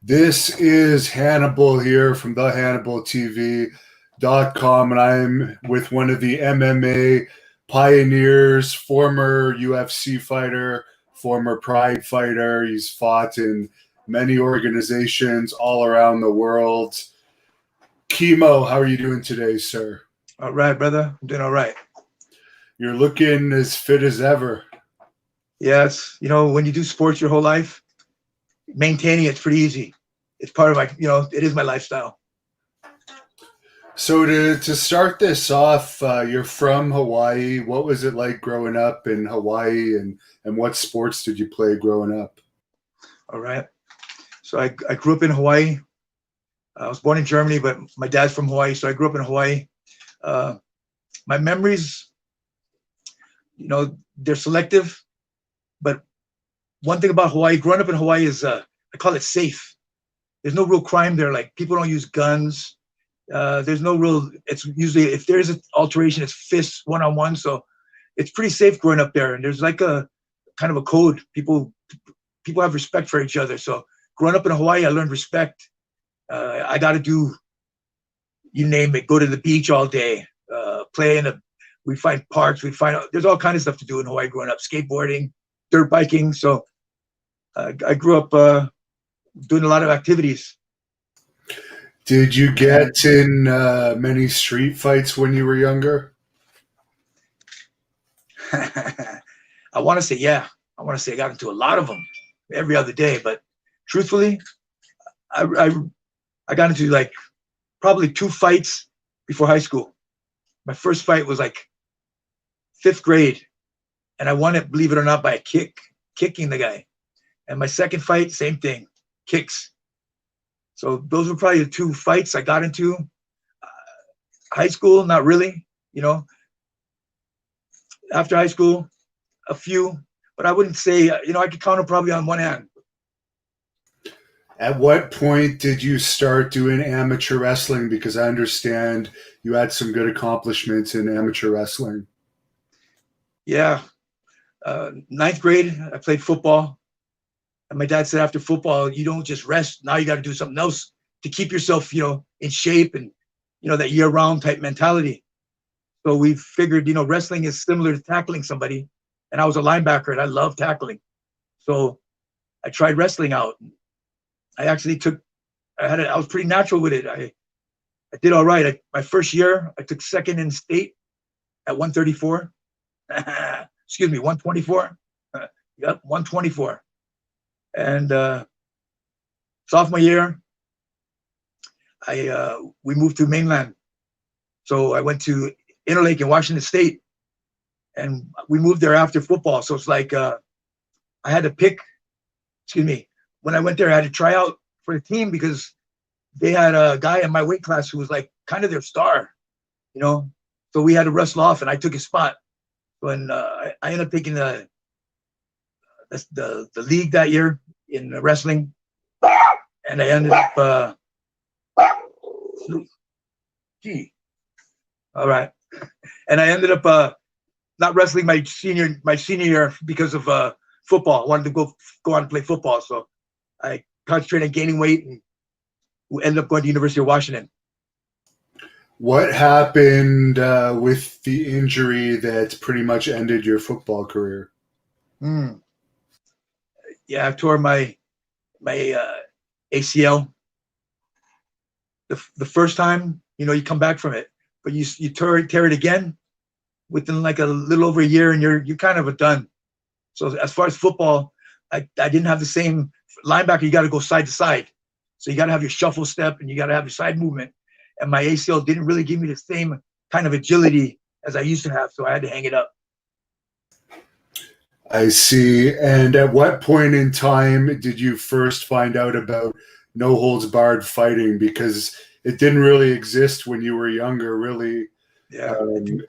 This is Hannibal here from the HannibalTV.com, and I'm with one of the MMA pioneers, former UFC fighter, former Pride fighter. He's fought in many organizations all around the world. Kimo, how are you doing today, sir? All right, brother. I'm doing all right. You're looking as fit as ever. Yes, when you do sports your whole life, maintaining it's pretty easy. It's part of my, it is my lifestyle. So to start this off, you're from Hawaii. What was it like growing up in Hawaii, and what sports did you play growing up? All right. So I grew up in Hawaii. I was born in Germany, but my dad's from Hawaii, so I grew up in Hawaii. My memories, they're selective, but one thing about Hawaii, growing up in Hawaii is, I call it safe. There's no real crime there. Like, people don't use guns. There's no real, it's usually, if there's an alteration, it's fists one-on-one. So it's pretty safe growing up there. And there's like a kind of a code. People have respect for each other. So growing up in Hawaii, I learned respect. I got to do, you name it, go to the beach all day, play we'd find parks, there's all kinds of stuff to do in Hawaii growing up, skateboarding, dirt biking. So I grew up doing a lot of activities. Did you get in many street fights when you were younger? I want to say, yeah. I want to say I got into a lot of them every other day. But truthfully, I got into like probably 2 fights before high school. My first fight was like 5th grade, and I won it, believe it or not, by a kicking the guy. And my second fight, same thing, kicks. So those were probably the 2 fights I got into. High school, not really, After high school, a few, but I wouldn't say, I could count them probably on one hand. At what point did you start doing amateur wrestling? Because I understand you had some good accomplishments in amateur wrestling. Yeah. 9th grade, I played football. And my dad said, after football, you don't just rest. Now you got to do something else to keep yourself, in shape and, that year-round type mentality. So we figured, wrestling is similar to tackling somebody. And I was a linebacker and I love tackling. So I tried wrestling out. I actually I was pretty natural with it. I did all right. My first year, I took 2nd in state at 134. Excuse me, 124. Yep, 124. And sophomore year, we moved to mainland. So I went to Interlake in Washington State, and we moved there after football. So it's like I had to pick. Excuse me. When I went there, I had to try out for the team because they had a guy in my weight class who was like kind of their star, So we had to wrestle off, and I took his spot. When I ended up taking the league that year in wrestling, and I ended up all right, and I ended up not wrestling my senior year because of football. I wanted to go on and play football, so I concentrated on gaining weight and ended up going to University of Washington. What happened with the injury that pretty much ended your football career? Yeah, I tore my ACL. The first time, you come back from it, but you tear it again within like a little over a year, and you're kind of done. So as far as football, I didn't have the same linebacker. You got to go side to side, so you got to have your shuffle step and you got to have your side movement. And my ACL didn't really give me the same kind of agility as I used to have, so I had to hang it up. I see. And at what point in time did you first find out about no holds barred fighting? Because it didn't really exist when you were younger, really. Yeah.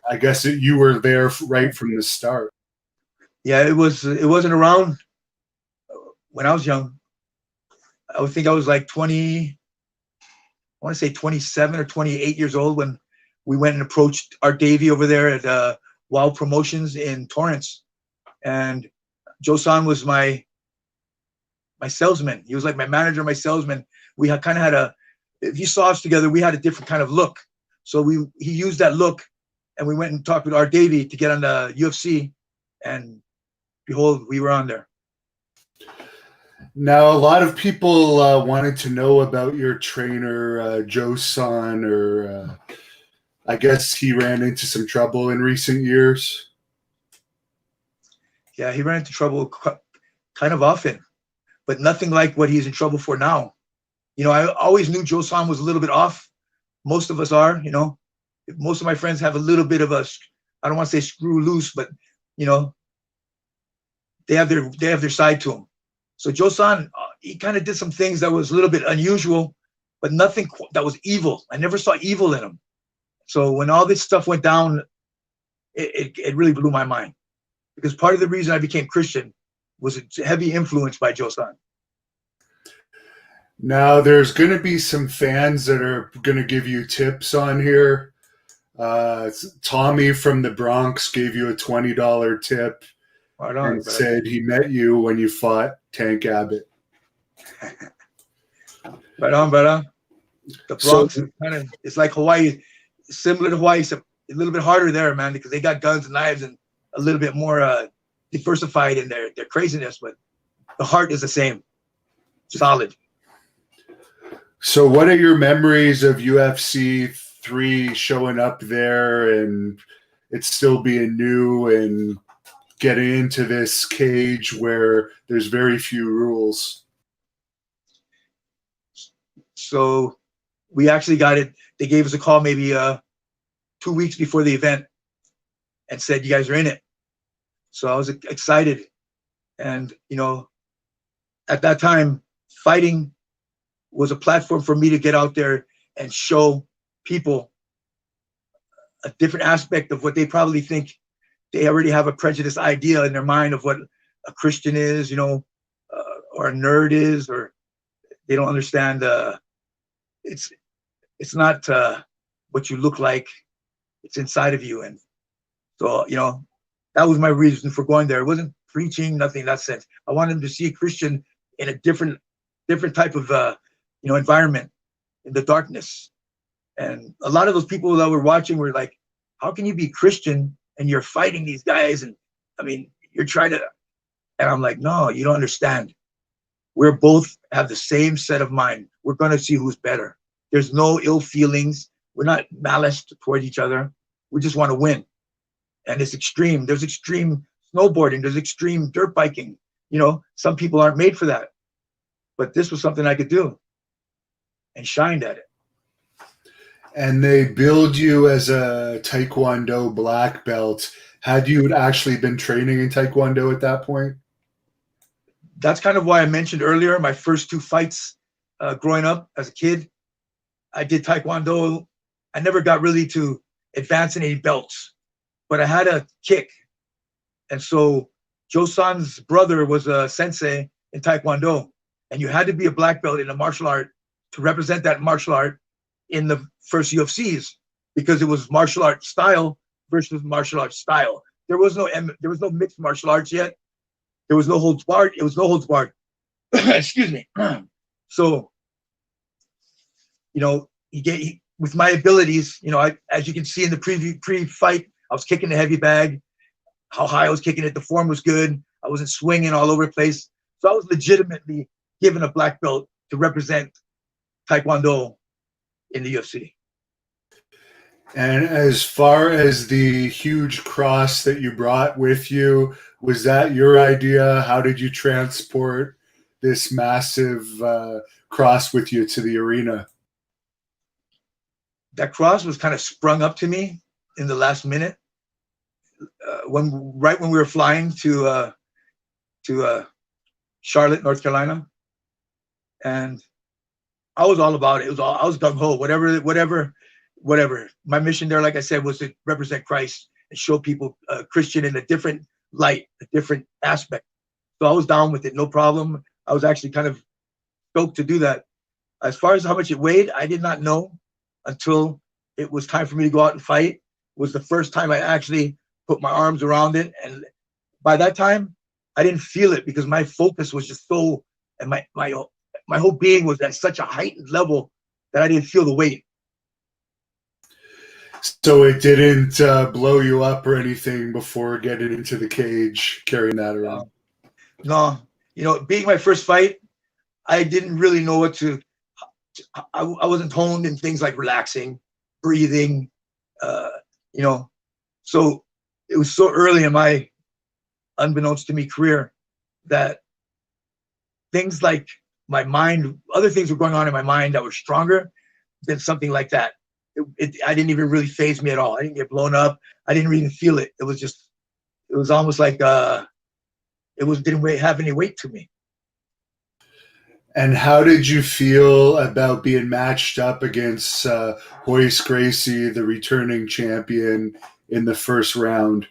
I guess you were there right from the start. Yeah, it wasn't around when I was young. I would think I was like 20. I want to say 27 or 28 years old when we went and approached Art Davey over there at Wild Promotions in Torrance. And Joe San was my my salesman. He was like my manager, my salesman. We had kind of had a, if you saw us together, we had a different kind of look. So he used that look, and we went and talked with Art Davie to get on the UFC, and behold, we were on there. Now, a lot of people wanted to know about your trainer, Joe Son, or I guess he ran into some trouble in recent years. Yeah, he ran into trouble kind of often, but nothing like what he's in trouble for now. You know, I always knew Joe Son was a little bit off. Most of us are, you know. Most of my friends have a little bit of a, I don't want to say screw loose, but, you know, they have their side to them. So Joe Son, he kind of did some things that was a little bit unusual, but nothing that was evil. I never saw evil in him. So when all this stuff went down, it really blew my mind, because part of the reason I became Christian was a heavy influence by Joe Son. Now, there's going to be some fans that are going to give you tips on here. Tommy from the Bronx gave you a $20 tip. Right on, and said he met you when you fought Tank Abbott. Right on, brother. The Bronx is kind of, it's like Hawaii, similar to Hawaii. It's a little bit harder there, man, because they got guns and knives and a little bit more diversified in their craziness, but the heart is the same, solid. So what are your memories of UFC 3 showing up there and it still being new and getting into this cage where there's very few rules? So we actually got it. They gave us a call maybe 2 weeks before the event and said, you guys are in it. So I was excited. And, you know, at that time, fighting was a platform for me to get out there and show people a different aspect of what they probably think. They already have a prejudiced idea in their mind of what a Christian is, you know, or a nerd is, or they don't understand. It's not what you look like; it's inside of you. And so, you know, that was my reason for going there. It wasn't preaching, nothing in that sense. I wanted them to see a Christian in a different type of you know, environment, in the darkness. And a lot of those people that were watching were like, "How can you be Christian and you're fighting these guys? And I mean, you're trying to," and I'm like, "No, you don't understand. We're both have the same set of mind. We're going to see who's better. There's no ill feelings. We're not malice toward each other. We just want to win." And it's extreme. There's extreme snowboarding. There's extreme dirt biking. You know, some people aren't made for that. But this was something I could do and shined at it. And they billed you as a Taekwondo black belt. Had you actually been training in Taekwondo at that point? That's kind of why I mentioned earlier my first 2 fights growing up as a kid. I did Taekwondo. I never got really to advance in any belts, but I had a kick. And so Joe Son's brother was a sensei in Taekwondo, and you had to be a black belt in a martial art to represent that martial art in the first UFCs, because it was martial art style versus martial arts style. There was no mixed martial arts yet. There was no holds barred. It was no holds barred. Excuse me. So, you know, with my abilities, you know, as you can see in the pre-fight, I was kicking the heavy bag. How high I was kicking it, the form was good. I wasn't swinging all over the place. So I was legitimately given a black belt to represent Taekwondo in the UFC. And as far as the huge cross that you brought with you, was that your idea? How did you transport this massive cross with you to the arena? That cross was kind of sprung up to me in the last minute, right when we were flying to Charlotte, North Carolina, and I was all about it. I was gung ho. Whatever. My mission there, like I said, was to represent Christ and show people Christian in a different light, a different aspect. So I was down with it, no problem. I was actually kind of stoked to do that. As far as how much it weighed, I did not know until it was time for me to go out and fight. It was the first time I actually put my arms around it. And by that time, I didn't feel it because my focus was just so and my whole being was at such a heightened level that I didn't feel the weight. So it didn't blow you up or anything before getting into the cage, carrying that around? No, being my first fight, I didn't really know what to. I wasn't honed in things like relaxing, breathing, So it was so early in my, unbeknownst to me, career that things like my mind, other things were going on in my mind that were stronger than something like that. I didn't even really faze me at all. I didn't get blown up. I didn't even feel it. It was almost like didn't have any weight to me. And how did you feel about being matched up against Royce Gracie, the returning champion, in the first round?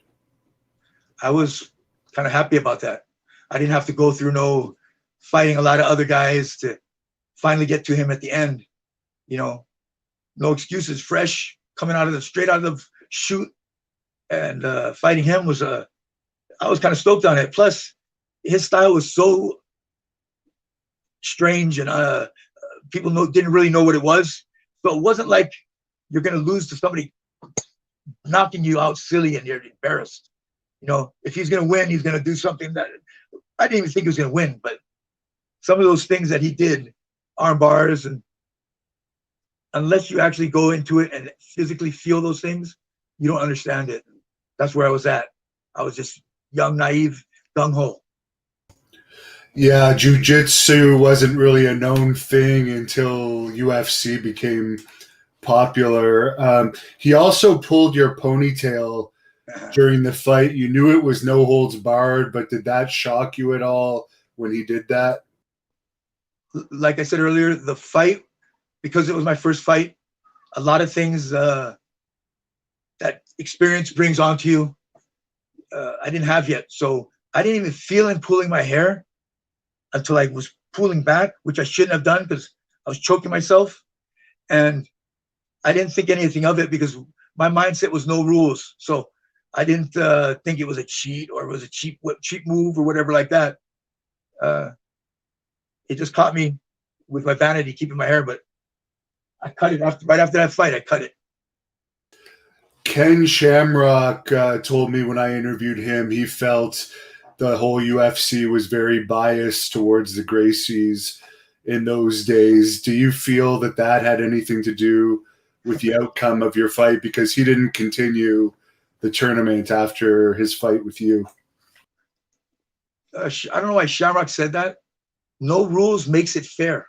I was kind of happy about that. I didn't have to go through fighting a lot of other guys to finally get to him at the end. No excuses, fresh, coming straight out of the chute, and fighting him I was kind of stoked on it. Plus, his style was so strange, and people didn't really know what it was. So it wasn't like you're going to lose to somebody knocking you out silly and you're embarrassed. If he's going to win, he's going to do something that I didn't even think he was going to win. But some of those things that he did, arm bars, and unless you actually go into it and physically feel those things, you don't understand it. That's where I was at. I was just young, naive, gung-ho. Yeah, jiu-jitsu wasn't really a known thing until UFC became popular. He also pulled your ponytail during the fight. You knew it was no holds barred, but did that shock you at all when he did that? Like I said earlier, the fight, because it was my first fight, a lot of things that experience brings onto you, I didn't have yet. So I didn't even feel him pulling my hair until I was pulling back, which I shouldn't have done because I was choking myself. And I didn't think anything of it because my mindset was no rules. So I didn't think it was a cheat or it was a cheap move or whatever like that. It just caught me with my vanity keeping my hair, but I cut it right after that fight. I cut it. Ken Shamrock told me when I interviewed him, he felt the whole UFC was very biased towards the Gracies in those days. Do you feel that had anything to do with the outcome of your fight? Because he didn't continue the tournament after his fight with you. I don't know why Shamrock said that. No rules makes it fair.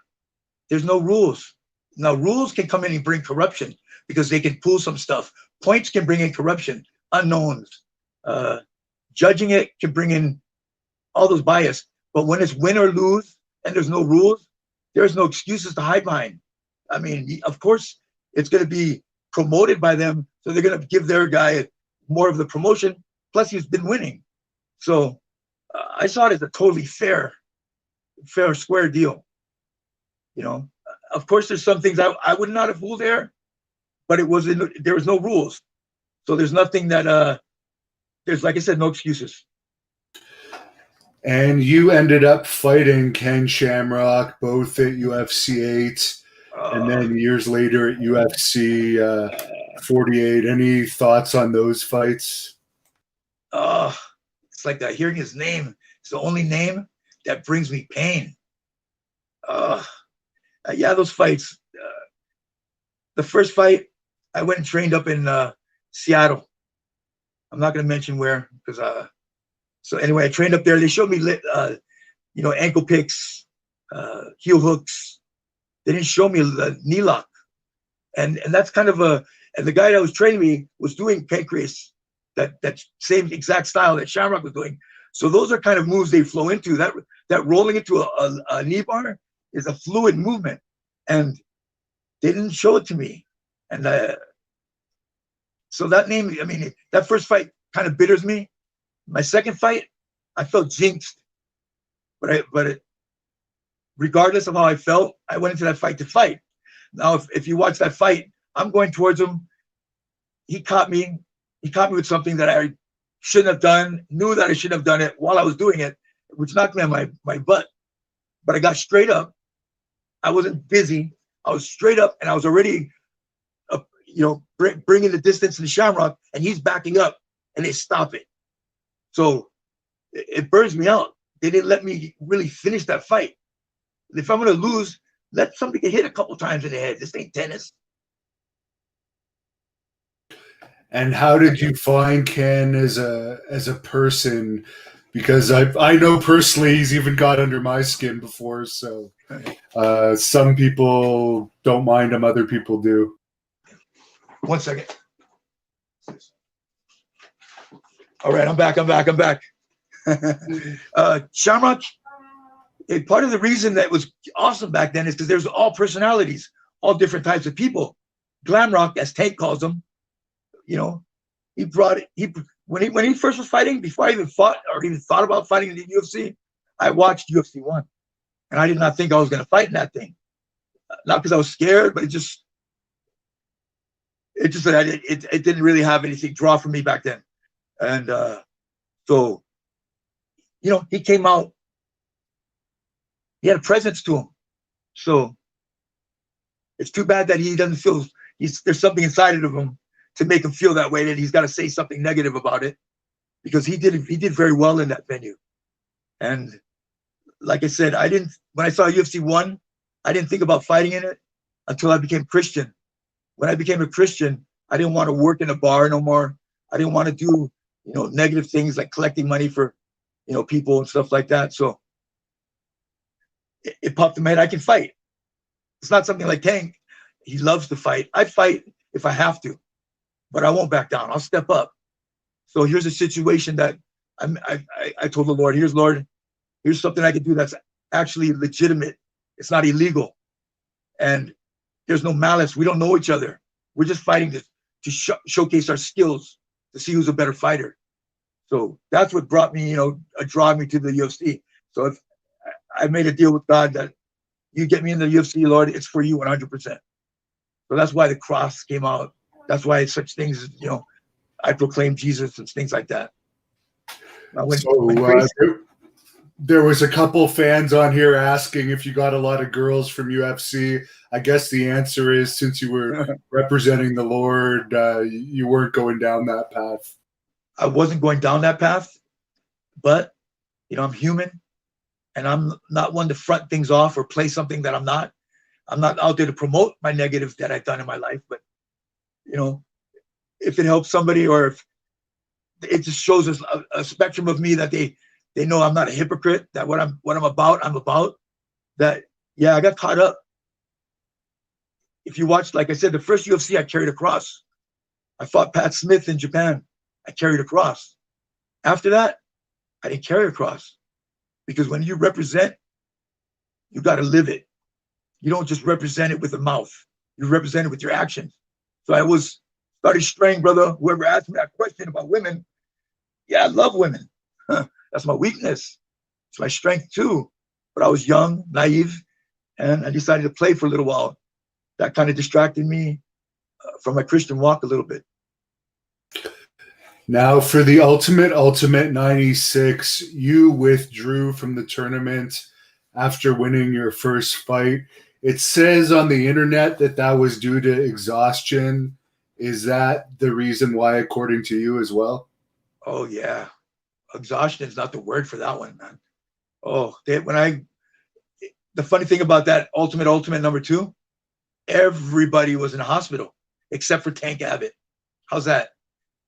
There's no rules. Now, rules can come in and bring corruption because they can pull some stuff. Points can bring in corruption, unknowns. Judging it can bring in all those bias. But when it's win or lose and there's no rules, there's no excuses to hide behind. I mean, of course, it's going to be promoted by them. So they're going to give their guy more of the promotion. Plus, he's been winning. So I saw it as a totally fair, square deal. Of course, there's some things I would not have ruled there, but there was no rules. So there's nothing that, there's, like I said, no excuses. And you ended up fighting Ken Shamrock both at UFC 8 and then years later at UFC 48. Any thoughts on those fights? It's like that. Hearing his name, it's the only name that brings me pain. Yeah, those fights. The first fight, I went and trained up in Seattle. I'm not going to mention where because so anyway, I trained up there. They showed me ankle picks, heel hooks. They didn't show me the knee lock, and that's kind of and the guy that was training me was doing pancreas, that same exact style that Shamrock was doing. So those are kind of moves they flow into. That rolling into a knee bar is a fluid movement, and they didn't show it to me. And so that name, I mean, that first fight kind of bitters me. My second fight, I felt jinxed, but regardless of how I felt, I went into that fight to fight. Now, if you watch that fight, I'm going towards him. He caught me. He caught me with something that I shouldn't have done. Knew that I shouldn't have done it while I was doing it, which knocked me on my butt. but I got straight up. I wasn't busy. I was straight up, and I was already, bringing the distance in the Shamrock, and he's backing up, and they stop it. So it burns me out. They didn't let me really finish that fight. If I'm going to lose, let somebody get hit a couple times in the head. This ain't tennis. And how did you find Ken as a person? Because I know personally he's even got under my skin before. So some people don't mind him, other people do. 1 second. All right, I'm back. Shamrock, part of the reason that was awesome back then is because there's all personalities, all different types of people. Glam rock, as Tank calls them, he brought it. When he first was fighting, before I even fought or even thought about fighting in the UFC, I watched UFC 1, and I did not think I was going to fight in that thing. Not because I was scared, but it just that it didn't really have anything draw for me back then. And so, he came out. He had a presence to him. So it's too bad that he doesn't feel there's something inside of him to make him feel that way, that he's got to say something negative about it, because he did very well in that venue. And like I said, when I saw UFC 1, I didn't think about fighting in it until I became Christian. When I became a Christian, I didn't want to work in a bar no more. I didn't want to do, negative things like collecting money for, people and stuff like that. So it popped in my head, I can fight. It's not something like Tank. He loves to fight. I fight if I have to, but I won't back down. I'll step up. So here's a situation that I told the Lord, here's something I can do that's actually legitimate. It's not illegal. And there's no malice. We don't know each other. We're just fighting to showcase our skills, to see who's a better fighter. So that's what brought me, draw me to the UFC. So if I made a deal with God that you get me in the UFC, Lord, it's for you 100%. So that's why the cross came out. That's why such things, I proclaim Jesus and things like that. There was a couple fans on here asking if you got a lot of girls from UFC. I guess the answer is, since you were representing the Lord, you weren't going down that path. I wasn't going down that path, but, I'm human, and I'm not one to front things off or play something that I'm not. I'm not out there to promote my negatives that I've done in my life, but, if it helps somebody, or if it just shows us a spectrum of me that they know I'm not a hypocrite, that what I'm about, I'm about. That, yeah, I got caught up. If you watch, like I said, the first UFC, I carried a cross. I fought Pat Smith in Japan. I carried a cross. After that, I didn't carry a cross, because when you represent, you got to live it. You don't just represent it with the mouth. You represent it with your actions. So I started straying, brother. Whoever asked me that question about women, yeah, I love women. That's my weakness. It's my strength too. But I was young, naive, and I decided to play for a little while. That kind of distracted me from my Christian walk a little bit. Now, for the Ultimate 96, you withdrew from the tournament after winning your first fight. It says on the internet that was due to exhaustion. Is that the reason why, according to you as well? Oh, yeah. Exhaustion is not the word for that one, man. Oh, the funny thing about that Ultimate number 2, everybody was in a hospital except for Tank Abbott. How's that?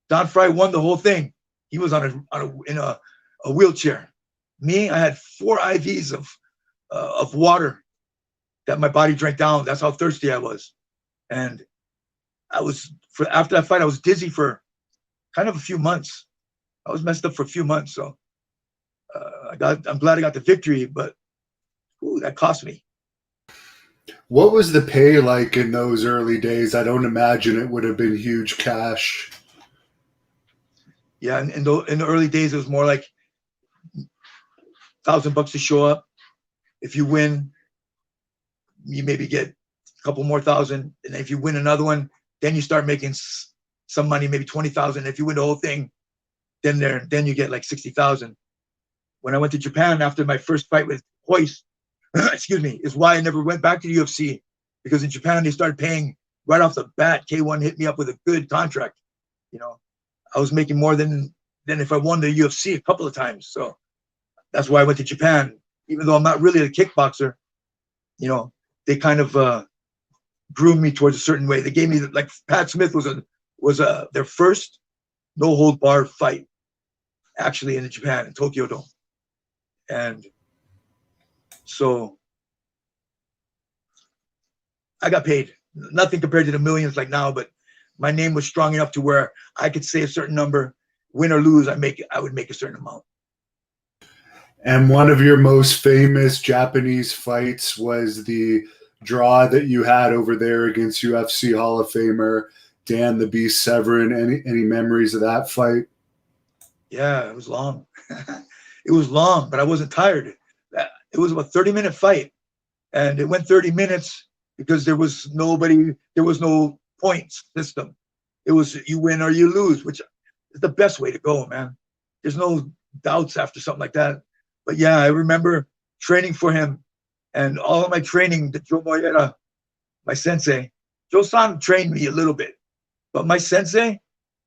Don Fry won the whole thing. He was in a wheelchair. Me, I had 4 IVs of water that my body drank down. That's how thirsty I was. And after that fight, I was dizzy for kind of a few months. I was messed up for a few months. So I'm glad I got the victory, but that cost me. What was the pay like in those early days? I don't imagine it would have been huge cash. Yeah, in the early days, it was more like $1,000 to show up. If you win, you maybe get a couple more thousand, and if you win another one, then you start making some money, maybe 20,000. If you win the whole thing, then you get like 60,000. When I went to Japan after my first fight with Hoist, excuse me, is why I never went back to the UFC, because in Japan they started paying right off the bat. K1 hit me up with a good contract. You know, I was making more than if I won the UFC a couple of times. So that's why I went to Japan, even though I'm not really a kickboxer. You know, they kind of groomed me towards a certain way. They gave me, like, Pat Smith was their first no hold bar fight, actually, in Japan, in Tokyo Dome. And so I got paid. Nothing compared to the millions like now, but my name was strong enough to where I could say a certain number, win or lose, I would make a certain amount. And one of your most famous Japanese fights was the draw that you had over there against UFC Hall of Famer Dan the Beast Severn. Any memories of that fight? Yeah, it was long. It was long, but I wasn't tired. It was a 30-minute fight, and it went 30 minutes because there was no points system. It was you win or you lose, which is the best way to go, man. There's no doubts after something like that. But yeah, I remember training for him, and all of my training, the Joe Moyera, my sensei, Joe-san trained me a little bit, but my sensei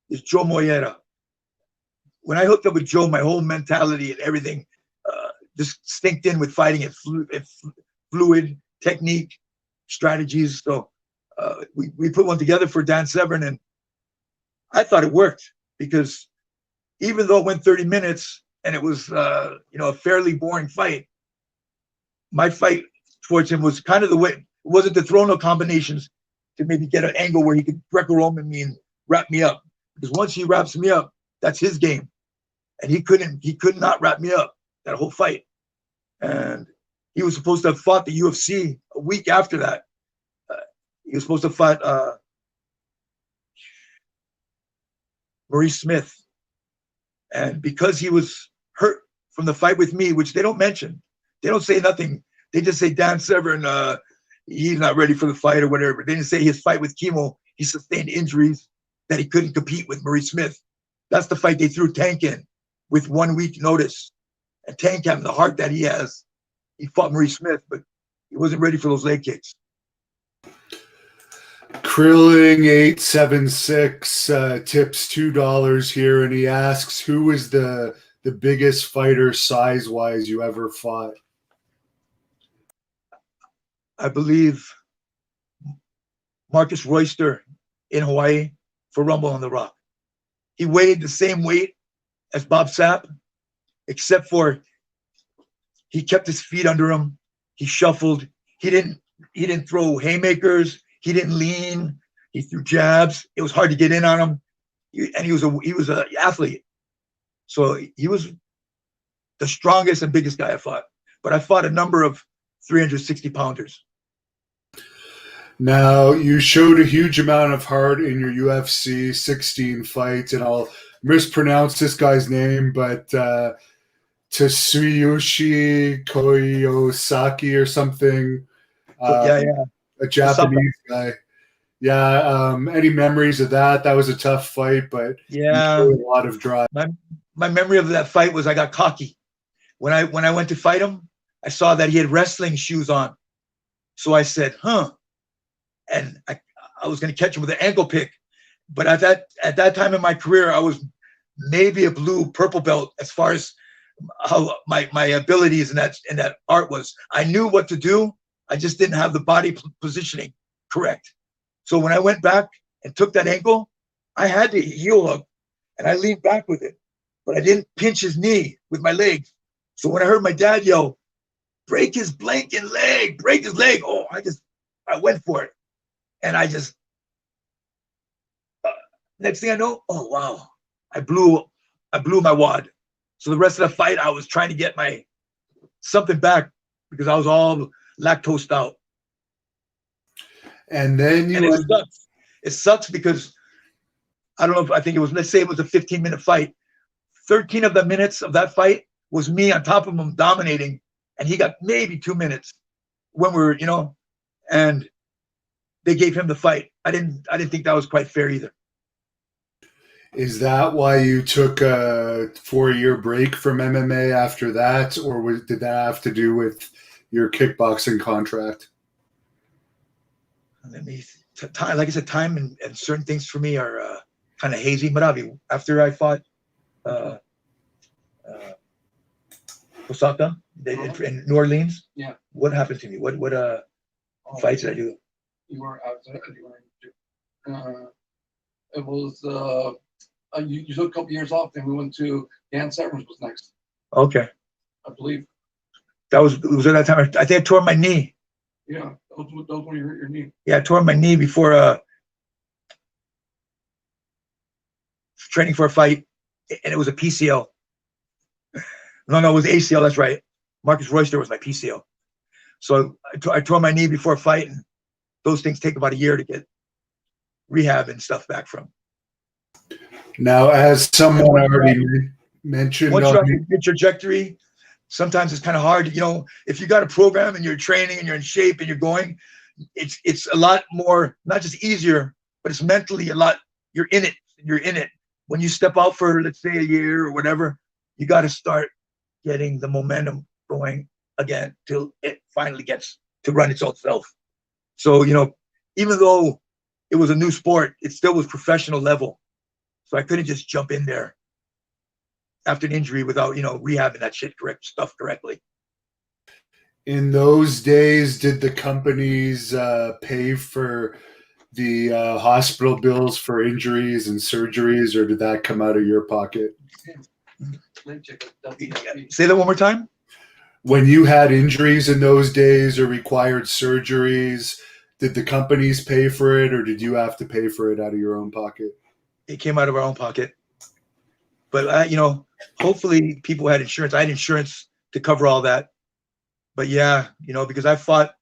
is Joe Moyera. When I hooked up with Joe, my whole mentality and everything just synced in with fighting it, fluid technique, strategies. So we put one together for Dan Severn, and I thought it worked, because even though it went 30 minutes and it was a fairly boring fight, my fight towards him was kind of the way. It wasn't to throw no combinations, to maybe get an angle where he could Greco-Roman me and wrap me up, because once he wraps me up, that's his game, and he could not wrap me up that whole fight. And he was supposed to have fought the UFC a week after that. He was supposed to fight Maurice Smith, and because he was hurt from the fight with me, which they don't mention, they don't say nothing. They just say Dan Severn, he's not ready for the fight or whatever. They didn't say his fight with Kimo, he sustained injuries that he couldn't compete with Maurice Smith. That's the fight they threw Tank in with 1 week notice. And Tank, having the heart that he has, he fought Maurice Smith, but he wasn't ready for those leg kicks. Krilling 876 tips $2 here, and he asks, who is the biggest fighter size-wise you ever fought? I believe Marcus Royster in Hawaii for Rumble on the Rock. He weighed the same weight as Bob Sapp, except for he kept his feet under him. He shuffled. He didn't throw haymakers. He didn't lean. He threw jabs. It was hard to get in on him. And he was an athlete. So he was the strongest and biggest guy I fought. But I fought a number of 360 pounders. Now, you showed a huge amount of heart in your UFC 16 fights, and I'll mispronounce this guy's name, but Tsuyoshi Koyosaki or something. Yeah. A Japanese guy. Yeah. Any memories of that? That was a tough fight, but yeah, you showed a lot of drive. My memory of that fight was I got cocky. When I went to fight him, I saw that he had wrestling shoes on. So I said, and I was going to catch him with an ankle pick. But at that time in my career, I was maybe a blue purple belt as far as how my abilities in that art was. I knew what to do. I just didn't have the body positioning correct. So when I went back and took that ankle, I had to heel hook, and I leaned back with it, but I didn't pinch his knee with my leg. So when I heard my dad yell, break his blanking leg, break his leg. Oh, I went for it. And I just, next thing I know, oh, wow, I blew my wad. So the rest of the fight, I was trying to get something back because I was all lactosed out. And then it sucks because I don't know let's say it was a 15-minute fight. 13 of the minutes of that fight was me on top of him dominating, and he got maybe 2 minutes when we were, and they gave him the fight. I didn't think that was quite fair either. Is that why you took a 4-year break from MMA after that, or did that have to do with, your kickboxing contract? Let me time. Like I said, time and certain things for me are kind of hazy. Maravi, after I fought Osaka in New Orleans. Yeah. What happened to me? What fights did I do? You were outside. It was you took a couple years off. Then we went to Dan Severn's was next. Okay. I believe. That was at that time. I think I tore my knee. Yeah, that was when you hurt your knee. Yeah, I tore my knee before training for a fight, and it was a PCL. No, it was ACL. That's right. Marcus Royster was my PCL. So I tore my knee before a fight, and those things take about a year to get rehab and stuff back from. Now, as someone already mentioned, once you're on your trajectory, sometimes it's kind of hard. You know, if you got a program and you're training and you're in shape and you're going, it's a lot more, not just easier, but it's mentally a lot. You're in it. You're in it. When you step out for, let's say, a year or whatever, you got to start getting the momentum going again till it finally gets to run its own self. So, you know, even though it was a new sport, it still was professional level. So I couldn't just jump in there after an injury without, you know, rehabbing that stuff correctly. In those days, did the companies pay for the hospital bills for injuries and surgeries, or did that come out of your pocket? Say that one more time. When you had injuries in those days or required surgeries, did the companies pay for it, or did you have to pay for it out of your own pocket? It came out of our own pocket. But, you know, hopefully people had insurance. I had insurance to cover all that. But, yeah, you know, because I fought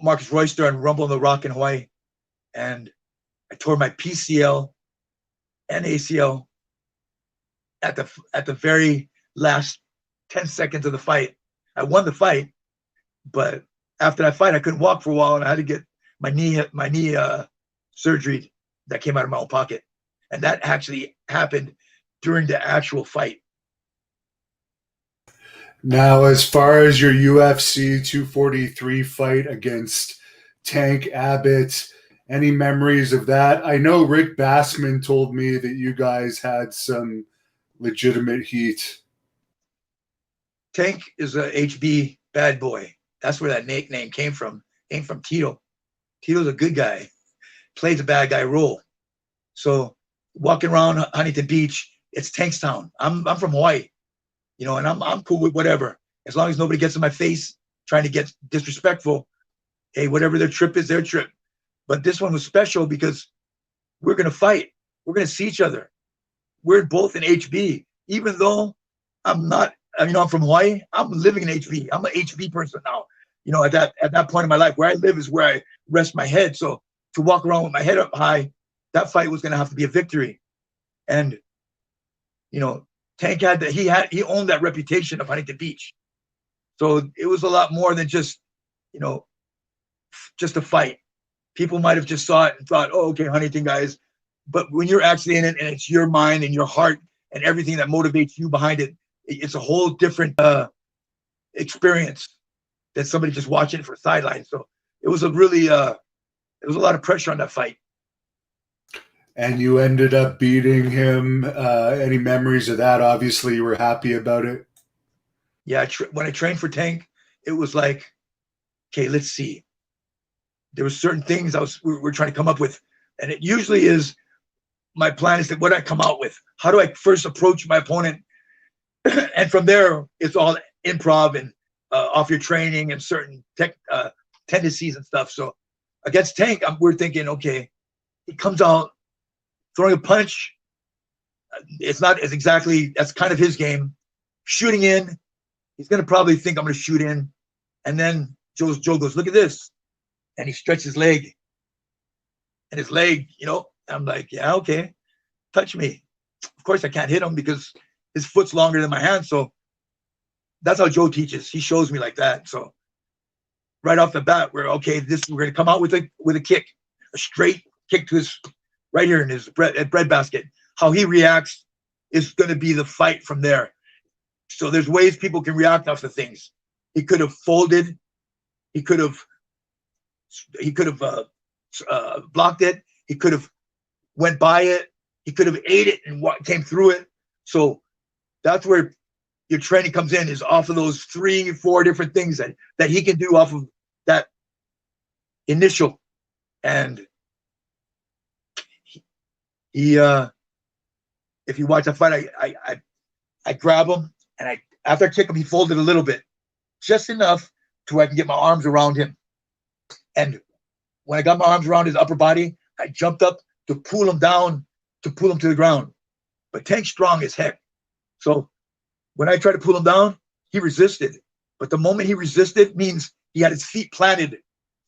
Marcus Royster on Rumble in the Rock in Hawaii, and I tore my PCL and ACL at the very last 10 seconds of the fight. I won the fight, but after that fight, I couldn't walk for a while, and I had to get my knee surgery that came out of my own pocket. And that actually happened during the actual fight. Now, as far as your UFC 243 fight against Tank Abbott, any memories of that? I know Rick Bassman told me that you guys had some legitimate heat. Tank is a HB bad boy. That's where that nickname came from. Came from Tito. Tito's a good guy. Plays a bad guy role. So walking around Huntington Beach, it's Tank's town. I'm from Hawaii, you know, and I'm cool with whatever. As long as nobody gets in my face trying to get disrespectful. Hey, whatever their trip is, their trip. But this one was special because we're going to fight. We're going to see each other. We're both in HB. Even though I'm not, you know, I'm from Hawaii, I'm living in HB. I'm an HB person now. You know, at that point in my life, where I live is where I rest my head. So to walk around with my head up high, that fight was going to have to be a victory. And, you know, Tank he owned that reputation of Huntington Beach. So it was a lot more than just, you know, just a fight. People might have just saw it and thought, oh, okay, Huntington guys. But when you're actually in it and it's your mind and your heart and everything that motivates you behind it, it's a whole different experience than somebody just watching it for sidelines. So it was a really, there was a lot of pressure on that fight. And you ended up beating him. Any memories of that? Obviously, you were happy about it. Yeah, when I trained for Tank, it was like, okay, let's see. There were certain things we're trying to come up with. And it usually is, my plan is that what I come out with. How do I first approach my opponent? And from there, it's all improv and off your training and certain tendencies and stuff. So against Tank, we're thinking, okay, he comes out throwing a punch. It's not as exactly, that's kind of his game. Shooting in, he's going to probably think I'm going to shoot in. And then Joe goes, look at this. And he stretches his leg. And his leg, you know, I'm like, yeah, okay, touch me. Of course, I can't hit him because his foot's longer than my hand. So that's how Joe teaches. He shows me like that. So right off the bat, we're okay. We're going to come out with a kick, a straight kick to his right here in his bread basket. How he reacts is going to be the fight from there. So there's ways people can react off the things. He could have folded. He could have blocked it. He could have went by it. He could have ate it and came through it. So that's where your training comes in, is off of those 3-4 different things that he can do off of that initial. And he if you watch that fight, I grab him, and after I kick him, he folded a little bit, just enough to where I can get my arms around him. And when I got my arms around his upper body, I jumped up to pull him down, to pull him to the ground. But Tank's strong as heck. So when I tried to pull him down, he resisted. But the moment he resisted means he had his feet planted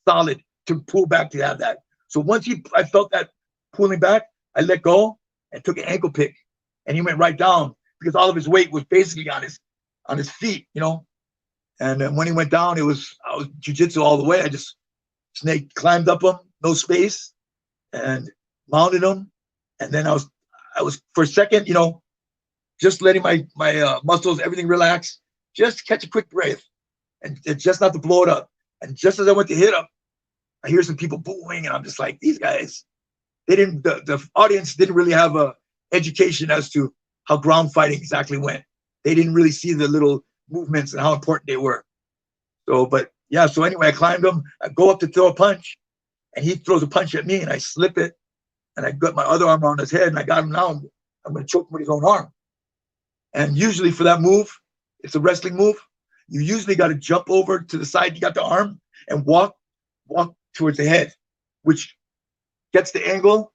solid to pull back to have that. So once I felt that pulling back, I let go and took an ankle pick. And he went right down because all of his weight was basically on his feet, you know. And then when he went down, I was jiu-jitsu all the way. I just climbed up him, no space, and mounted him. And then I was for a second, you know, just letting my muscles, everything relax, just catch a quick breath, and just not to blow it up. And just as I went to hit him, I hear some people booing, and I'm just like, these guys, the audience didn't really have a education as to how ground fighting exactly went. They didn't really see the little movements and how important they were. So, but yeah, so anyway, I climbed him, I go up to throw a punch, and he throws a punch at me, and I slip it, and I got my other arm around his head, and I got him now. I'm going to choke him with his own arm. And usually for that move, it's a wrestling move, you usually got to jump over to the side, you got the arm, and walk towards the head, which gets the angle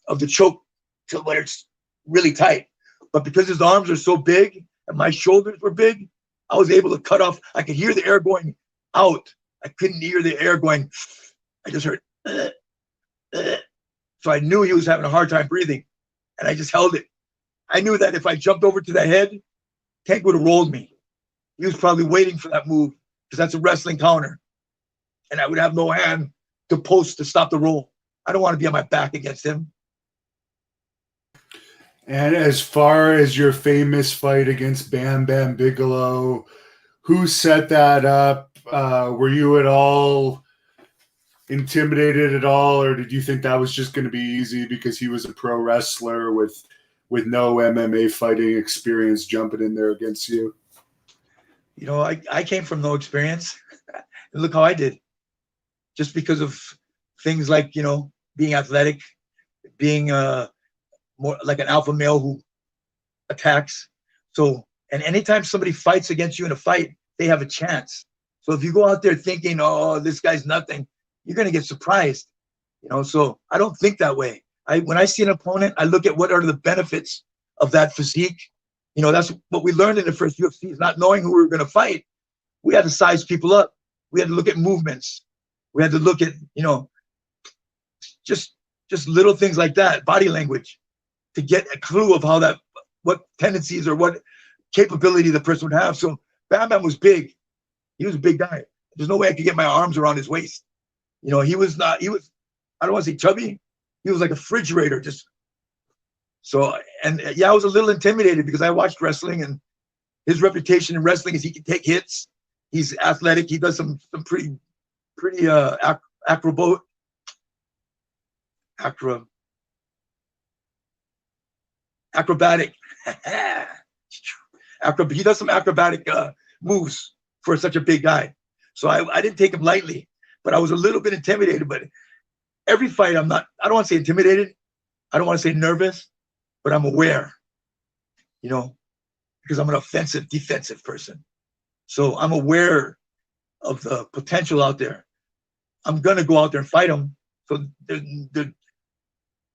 of the choke to where it's really tight. But because his arms are so big and my shoulders were big, I was able to cut off. I could hear the air going out. I couldn't hear the air going. I just heard. So I knew he was having a hard time breathing, and I just held it. I knew that if I jumped over to the head, Tank would have rolled me. He was probably waiting for that move because that's a wrestling counter, and I would have no hand to post to stop the roll. I don't want to be on my back against him. And as far as your famous fight against Bam Bam Bigelow, who set that up? Were you at all intimidated at all, or did you think that was just going to be easy because he was a pro wrestler with no MMA fighting experience jumping in there against you? You know, I came from no experience. And look how I did. Just because of things like, you know, being athletic, being more like an alpha male who attacks. So, and anytime somebody fights against you in a fight, they have a chance. So if you go out there thinking, oh, this guy's nothing, you're going to get surprised. You know, so I don't think that way. When I see an opponent, I look at what are the benefits of that physique. You know, that's what we learned in the first UFC, is not knowing who we were going to fight. We had to size people up. We had to look at movements. We had to look at, you know, just little things like that, body language, to get a clue of how that, what tendencies or what capability the person would have. So Bam Bam was big. He was a big guy. There's no way I could get my arms around his waist. You know, he was, I don't want to say chubby. He was like a refrigerator. Just so, and yeah, I was a little intimidated because I watched wrestling, and his reputation in wrestling is he can take hits. He's athletic. He does some pretty acrobatic. He does some acrobatic moves for such a big guy. So I didn't take him lightly, but I was a little bit intimidated. But every fight, I don't want to say intimidated. I don't want to say nervous, but I'm aware, you know, because I'm an offensive, defensive person. So I'm aware of the potential out there. I'm going to go out there and fight him. So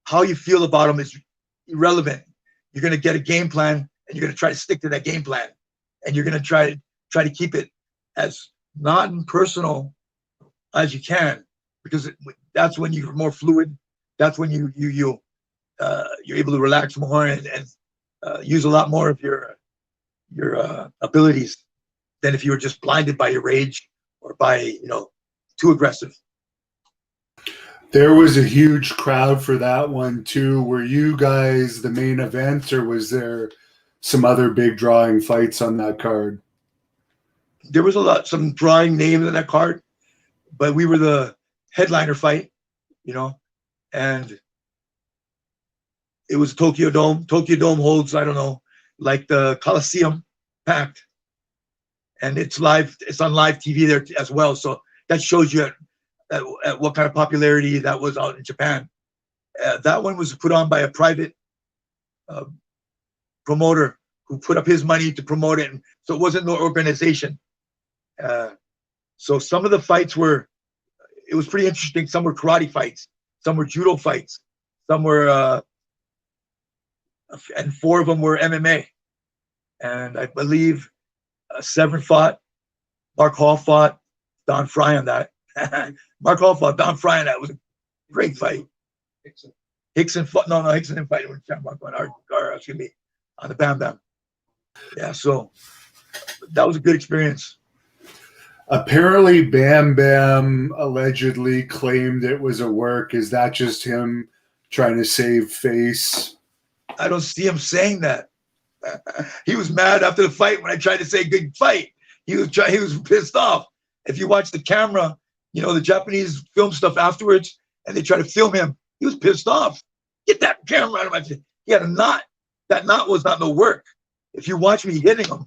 how you feel about him is irrelevant. You're going to get a game plan, and you're going to try to stick to that game plan. And you're going to try to keep it as non-personal as you can, because that's when you're more fluid. That's when you're able to relax more and use a lot more of your abilities than if you were just blinded by your rage or by, you know, too aggressive. There was a huge crowd for that one too. Were you guys the main event, or was there some other big drawing fights on that card? There was some drawing names on that card, but we were the headliner fight, you know, and it was Tokyo Dome. Tokyo Dome holds, I don't know, like the Coliseum packed, and it's live. It's on live TV there as well. So that shows you at what kind of popularity that was out in Japan. That one was put on by a private promoter who put up his money to promote it. And so it wasn't no organization. So some of the fights it was pretty interesting. Some were karate fights, some were judo fights, some were, and 4 of them were MMA. And I believe Severn fought, Mark Hall fought, Don Fry on that. Mark Hall fought Don Fry on that. It was a great fight. Hickson fought, no, Hickson didn't fight when Shamrock won, excuse me, on the Bam Bam. Yeah, so that was a good experience. Apparently, Bam Bam allegedly claimed it was a work. Is that just him trying to save face? I don't see him saying that. He was mad after the fight when I tried to say good fight. He was pissed off. If you watch the camera, you know, the Japanese film stuff afterwards, and they try to film him, he was pissed off. Get that camera out of my face. He had a knot. That knot was not no work. If you watch me hitting him,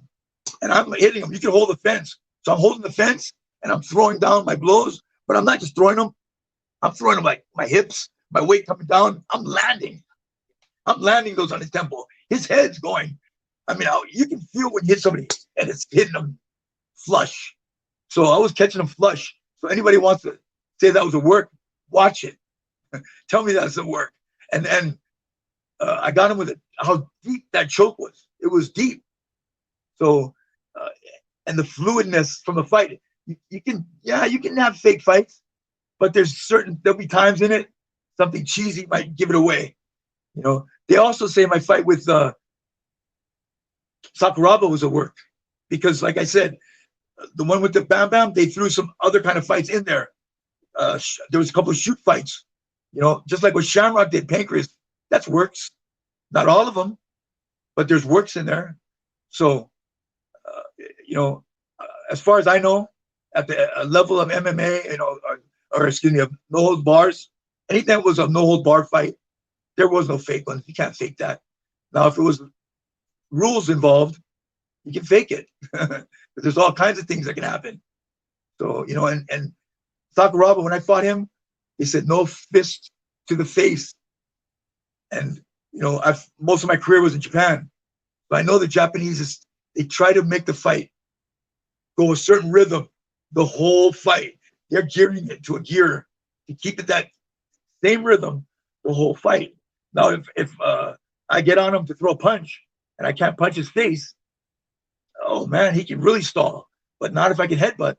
and I'm hitting him, you can hold the fence. So I'm holding the fence, and I'm throwing down my blows, but I'm not just throwing them. I'm throwing them like my hips, my weight coming down. I'm landing those on his temple. His head's going. I mean, you can feel when you hit somebody, and it's hitting them flush. So I was catching them flush. So anybody wants to say that was a work, watch it. Tell me that's a work. And then I got him with it. How deep that choke was. It was deep. So, and the fluidness from the fight. You can have fake fights, but there'll be times in it, something cheesy might give it away. You know, they also say my fight with Sakuraba was a work because, like I said, the one with the Bam Bam, they threw some other kind of fights in there. There was a couple of shoot fights, you know, just like what Shamrock did, Pancreas. That's works. Not all of them, but there's works in there. So, you know, as far as I know, at the level of MMA, you know, or excuse me, of no hold bars, anything that was a no hold bar fight, there was no fake ones. You can't fake that. Now, if it was rules involved, you can fake it. There's all kinds of things that can happen. So, you know, and Sakuraba, when I fought him, he said, no fist to the face. And, you know, most of my career was in Japan. But I know the Japanese, they try to make the fight go a certain rhythm the whole fight. They're gearing it to a gear to keep it that same rhythm the whole fight. Now, if I get on him to throw a punch and I can't punch his face, oh man, he can really stall, but not if I can headbutt.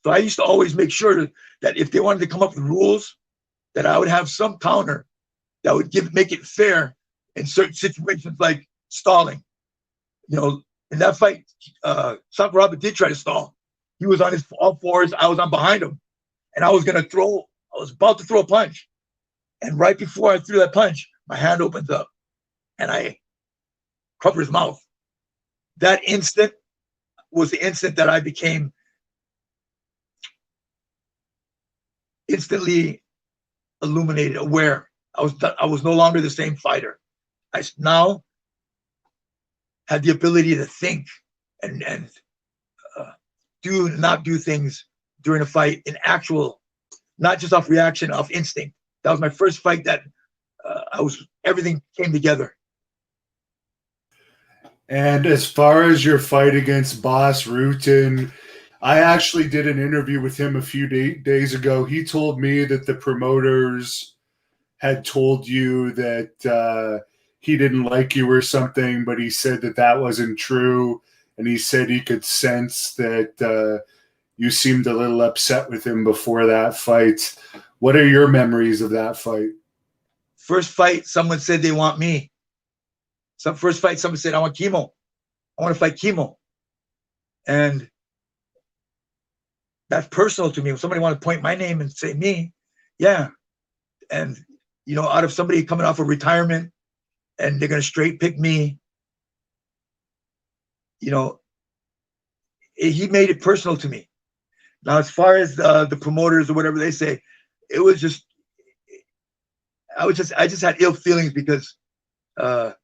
So I used to always make sure that if they wanted to come up with rules, that I would have some counter that would make it fair in certain situations like stalling. You know, in that fight, Sakuraba did try to stall. He was on his all fours. I was on behind him, and I was about to throw a punch. And right before I threw that punch, my hand opens up, and I cover his mouth. That instant was the instant that I became instantly illuminated, aware. I was no longer the same fighter. I now had the ability to think and not do things during a fight in actual, not just off reaction, off instinct. That was my first fight that everything came together. And as far as your fight against Boss Rutan, I actually did an interview with him a few days ago. He told me that the promoters had told you that he didn't like you or something, but he said that wasn't true. And he said he could sense that you seemed a little upset with him before that fight. What are your memories of that fight? First fight, someone said they want me. First fight, someone said, I want Kimo. I want to fight Kimo. And that's personal to me. When somebody want to point my name and say me, yeah. And, you know, out of somebody coming off of retirement and they're going to straight pick me, you know, he made it personal to me. Now, as far as the promoters or whatever they say, it was just, I just had ill feelings because the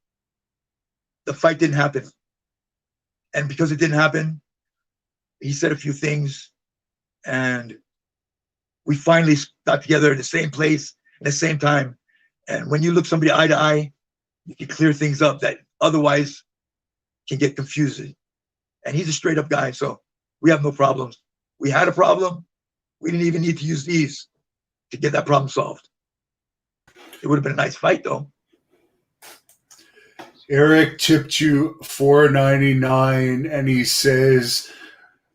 fight didn't happen. And because it didn't happen, he said a few things, and we finally got together in the same place at the same time. And when you look somebody eye to eye, you can clear things up that otherwise can get confusing. And he's a straight up guy, so we have no problems. We had a problem. We didn't even need to use these to get that problem solved. It would have been a nice fight, though. Eric tipped you $4.99, and he says,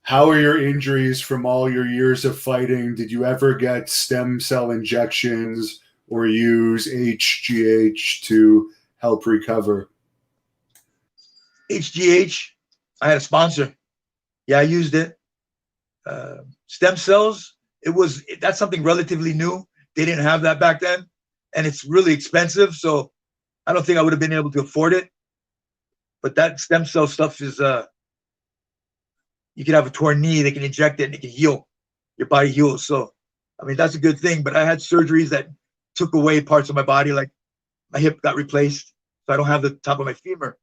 how are your injuries from all your years of fighting? Did you ever get stem cell injections or use HGH to help recover? HGH, I had a sponsor. Yeah, I used it. Stem cells, that's something relatively new. They didn't have that back then, and it's really expensive, so I don't think I would have been able to afford it. But that stem cell stuff is, you could have a torn knee, they can inject it and it can heal. Your body heals. So, I mean, that's a good thing. But I had surgeries that took away parts of my body, like my hip got replaced, so I don't have the top of my femur.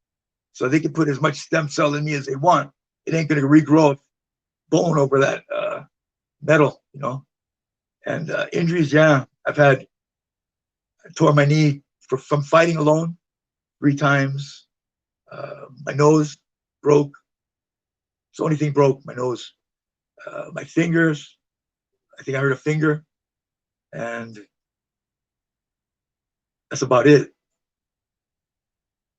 So they can put as much stem cell in me as they want. It ain't going to regrow bone over that metal, you know. And injuries, yeah, I tore my knee from fighting alone 3 times. My nose broke. It's the only thing broke, my nose. My fingers, I think I hurt a finger. And that's about it.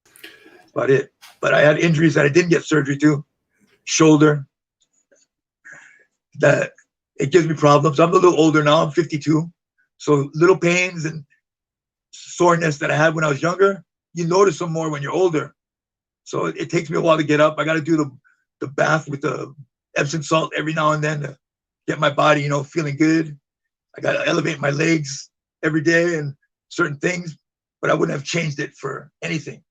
That's about it. But I had injuries that I didn't get surgery to. Shoulder. That it gives me problems. I'm a little older now. I'm 52. So little pains and soreness that I had when I was younger, you notice them more when you're older. So it takes me a while to get up. I got to do the bath with the Epsom salt every now and then to get my body, you know, feeling good. I got to elevate my legs every day and certain things, but I wouldn't have changed it for anything.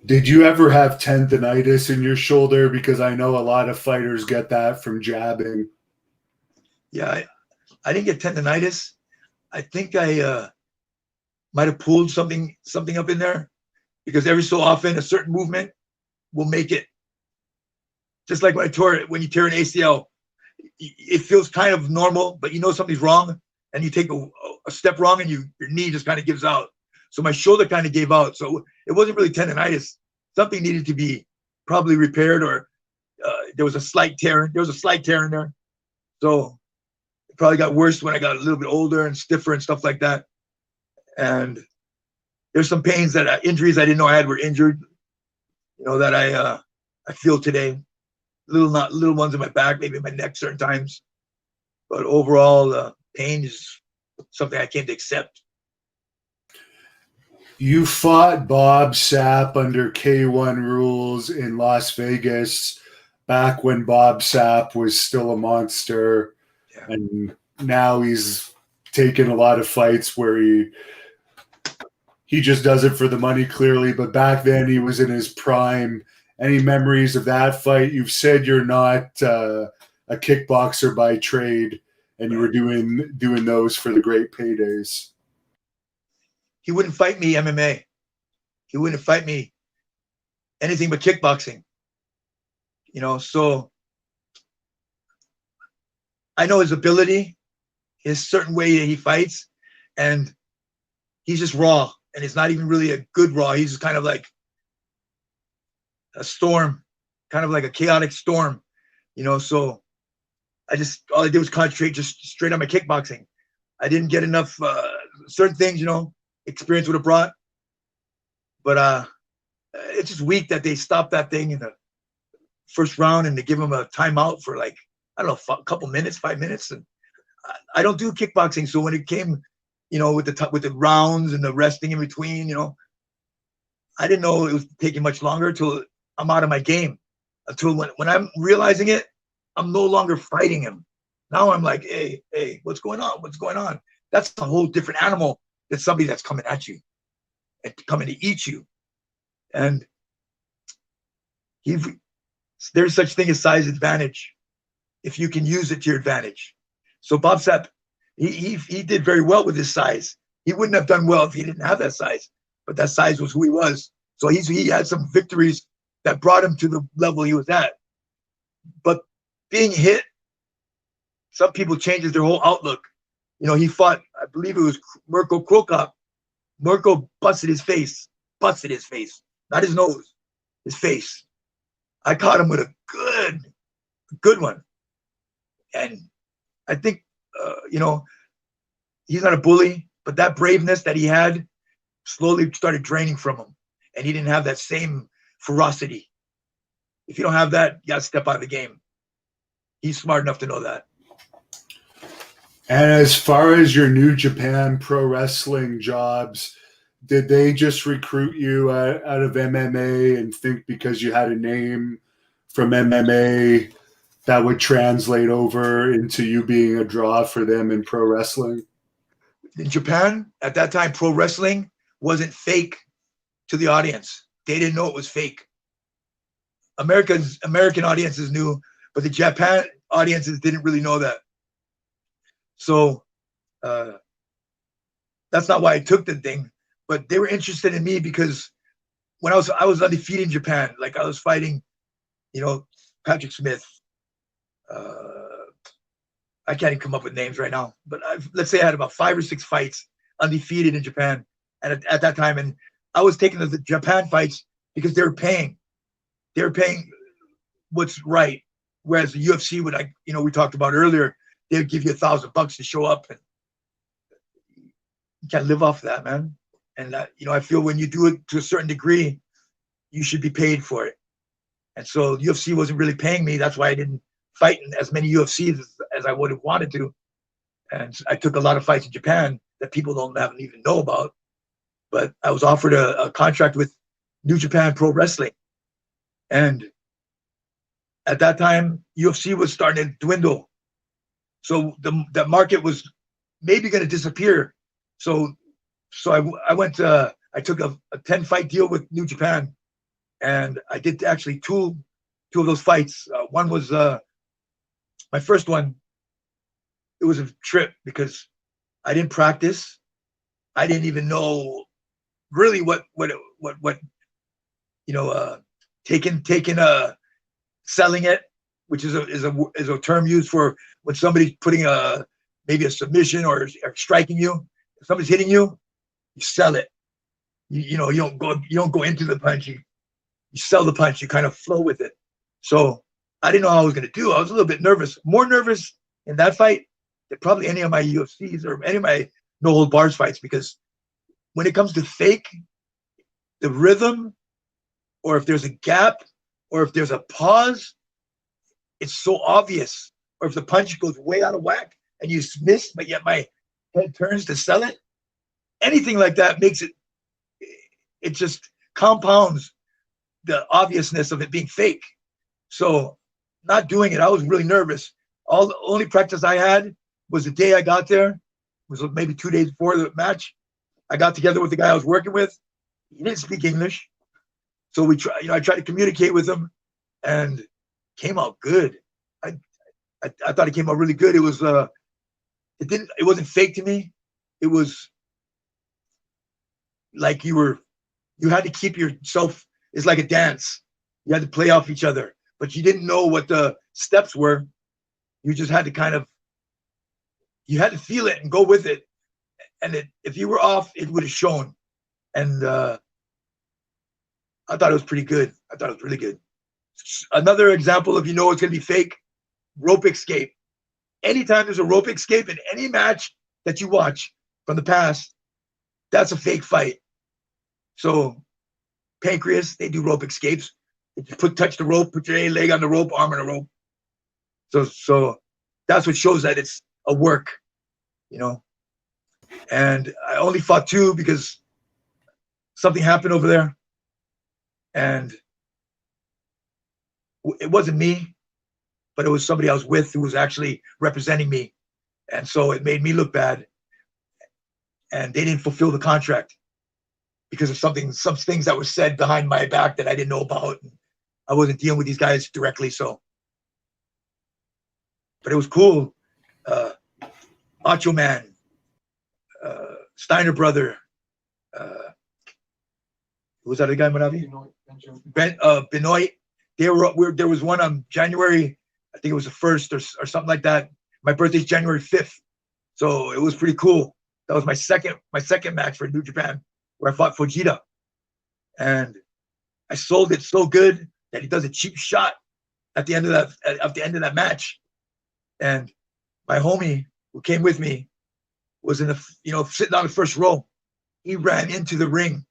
Did you ever have tendonitis in your shoulder? Because I know a lot of fighters get that from jabbing. Yeah, I didn't get tendonitis. I think I might have pulled something up in there, because every so often a certain movement will make it. Just like when you tear an ACL, it feels kind of normal, but you know something's wrong, and you take a step wrong, and your knee just kind of gives out. So my shoulder kind of gave out. So it wasn't really tendonitis. Something needed to be probably repaired, or there was a slight tear. There was a slight tear in there. So it probably got worse when I got a little bit older and stiffer and stuff like that. And there's some pains injuries I didn't know I had were injured, you know, that I feel today. Little ones in my back, maybe in my neck certain times. But overall, pain is something I came to accept. You fought Bob Sapp under K1 rules in Las Vegas back when Bob Sapp was still a monster. Yeah. And now he's taken a lot of fights where he just does it for the money, clearly. But back then he was in his prime. Any memories of that fight? You've said you're not a kickboxer by trade, and you were doing those for the great paydays. He wouldn't fight me MMA. He wouldn't fight me anything but kickboxing. You know, so I know his ability, his certain way that he fights, and he's just raw. And it's not even really a good raw. He's just kind of like a storm, kind of like a chaotic storm, you know. So all I did was concentrate just straight on my kickboxing. I didn't get enough certain things, you know, experience would have brought. But it's just weak that they stopped that thing in the first round and they give him a timeout for, like, I don't know, a couple minutes, 5 minutes. And I don't do kickboxing, so when it came, you know, with the rounds and the resting in between, you know, I didn't know it was taking much longer till I'm out of my game. Until when I'm realizing it, I'm no longer fighting him. Now I'm like, hey, what's going on? What's going on? That's a whole different animal than somebody that's coming at you and coming to eat you. And there's such thing as size advantage if you can use it to your advantage. So Bob Sapp, he did very well with his size. He wouldn't have done well if he didn't have that size, but that size was who he was. So he had some victories that brought him to the level he was at. But being hit, some people changes their whole outlook. You know, he fought, I believe it was Mirko Krokop. Mirko busted his face, not his nose, his face. I caught him with a good one. And I think, you know, he's not a bully, but that braveness that he had slowly started draining from him. And he didn't have that same ferocity. If you don't have that, you got to step out of the game. He's smart enough to know that. And as far as your New Japan Pro Wrestling jobs, did they just recruit you out of MMA and think because you had a name from MMA that would translate over into you being a draw for them in pro wrestling? In Japan, at that time, pro wrestling wasn't fake to the audience. They didn't know it was fake. American audiences knew, but the Japan audiences didn't really know that. So that's not why I took the thing, but they were interested in me because when I was undefeated in Japan, like I was fighting, you know, Patrick Smith. I can't even come up with names right now, but let's say I had about 5 or 6 fights undefeated in Japan at that time, and I was taking the Japan fights because they were paying what's right, whereas the UFC would, like, you know, we talked about earlier, they would give you $1,000 to show up, and you can't live off that, man. And you know, I feel when you do it to a certain degree, you should be paid for it. And so UFC wasn't really paying me. That's why I didn't fight in as many UFCs as I would have wanted to. And I took a lot of fights in Japan that people don't even know about. But I was offered a contract with New Japan Pro Wrestling. And at that time, UFC was starting to dwindle. So the market was maybe going to disappear. So I went I took a 10-fight deal with New Japan, and I did actually two of those fights. One was my first one. It was a trip because I didn't practice. I didn't even know really what you know, selling it, which is a term used for when somebody's putting maybe a submission or striking you. If somebody's hitting you, you sell it. You know, you don't go into the punch. You sell the punch. You kind of flow with it. So I didn't know how I was going to do. I was a little bit nervous, more nervous in that fight than probably any of my UFCs or any of my no hold bars fights, because when it comes to fake, the rhythm, or if there's a gap, or if there's a pause, it's so obvious. Or if the punch goes way out of whack and you miss, but yet my head turns to sell it, anything like that makes it just compounds the obviousness of it being fake. So not doing it, I was really nervous. The only practice I had was the day I got there. It was maybe 2 days before the match. I got together with the guy I was working with. He didn't speak English. So I tried to communicate with him, and came out good. I thought it came out really good. It was it wasn't fake to me. It was like you had to keep yourself, it's like a dance. You had to play off each other, but you didn't know what the steps were. You just had to you had to feel it and go with it. And if you were off, it would have shown. And I thought it was pretty good. I thought it was really good. Another example of, you know, it's going to be fake, rope escape. Anytime there's a rope escape in any match that you watch from the past, that's a fake fight. So Pancreas, they do rope escapes. They just touch the rope, put your leg on the rope, arm on the rope. So that's what shows that it's a work, you know. And I only fought 2 because something happened over there. And it wasn't me, but it was somebody I was with who was actually representing me. And so it made me look bad. And they didn't fulfill the contract because of some things that were said behind my back that I didn't know about. I wasn't dealing with these guys directly, so. But it was cool. Macho Man, Steiner Brother. Who was that other guy, Manavi? Benoit. There was one on January, I think it was the 1st or something like that. My birthday's January 5th. So it was pretty cool. That was my second match for New Japan, where I fought Fujita. And I sold it so good that he does a cheap shot at the end of that match. And my homie who came with me was in sitting on the first row. He ran into the ring.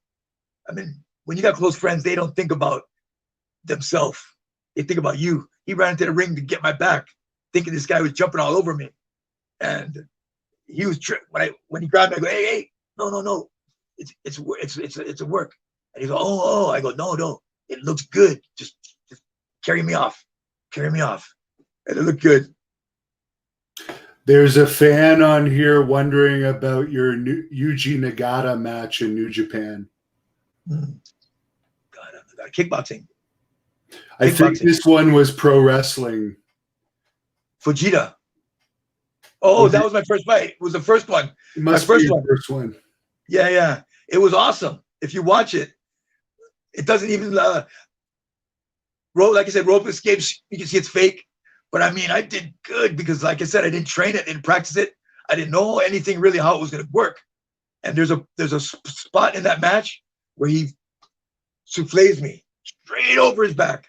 I mean, when you got close friends, they don't think about themselves. They think about you. He ran into the ring to get my back, thinking this guy was jumping all over me. And he was when he grabbed me, I go, hey, no, it's a work. And he goes, oh, I go, no, it looks good. Just carry me off, and it looked good. There's a fan on here wondering about your Yuji Nagata match in New Japan. God, kickboxing. I think this one was pro wrestling. Fujita. Oh, that was my first fight. It was the first one. It must be your first one. Yeah. It was awesome. If you watch it, it doesn't even like I said, rope escapes. You can see it's fake. But I mean, I did good because, like I said, I didn't train it, didn't practice it. I didn't know anything really how it was going to work. And there's a spot in that match where he souffles me straight over his back.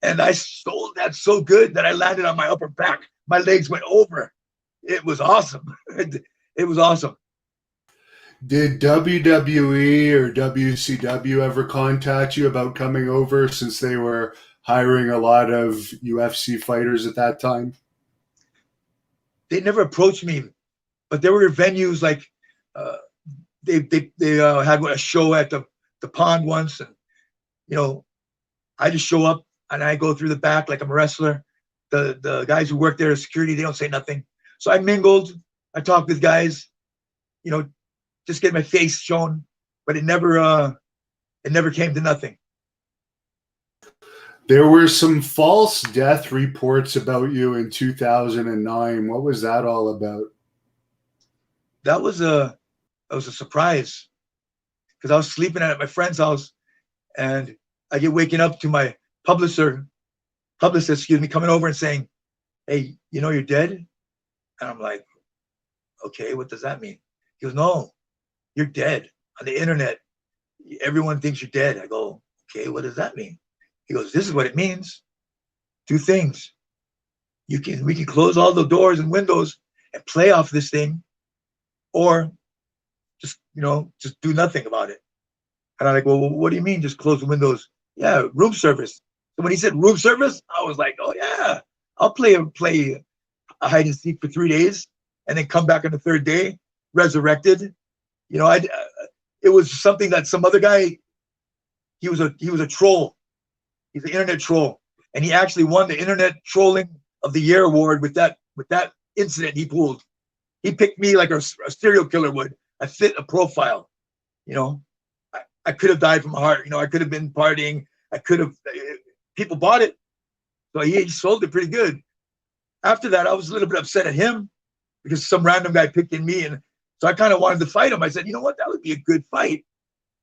And I sold that so good that I landed on my upper back. My legs went over. It was awesome. It was awesome. Did WWE or WCW ever contact you about coming over, since they were hiring a lot of UFC fighters at that time? They never approached me, but there were venues like they had a show at the pond once, and I just show up and I go through the back like I'm a wrestler. The guys who work there as security, they don't say nothing. So I mingled. I talked with guys, just get my face shown, but it never came to nothing. There were some false death reports about you in 2009. What was that all about? That was a surprise, because I was sleeping at my friend's house, and I get waking up to my publicist, coming over and saying, "Hey, you're dead?" And I'm like, "Okay, what does that mean?" He goes, "No, you're dead on the internet. Everyone thinks you're dead." I go, "Okay, what does that mean?" He goes, "This is what it means. 2 things. We can close all the doors and windows and play off this thing, or just do nothing about it." And I'm like, "Well, what do you mean just close the windows?" "Yeah, room service." So when he said room service, I was like, "Oh yeah, I'll play a hide and seek for 3 days and then come back on the 3rd day, resurrected." It was something that some other guy, he was a troll. He's an internet troll, and he actually won the Internet Trolling of the Year award with that incident he pulled. He picked me like a serial killer would. I fit a profile. I could have died from a heart. I could have been partying. People bought it, so he sold it pretty good. After that, I was a little bit upset at him because some random guy picked in me, and so I kind of wanted to fight him. I said, "You know what? That would be a good fight,"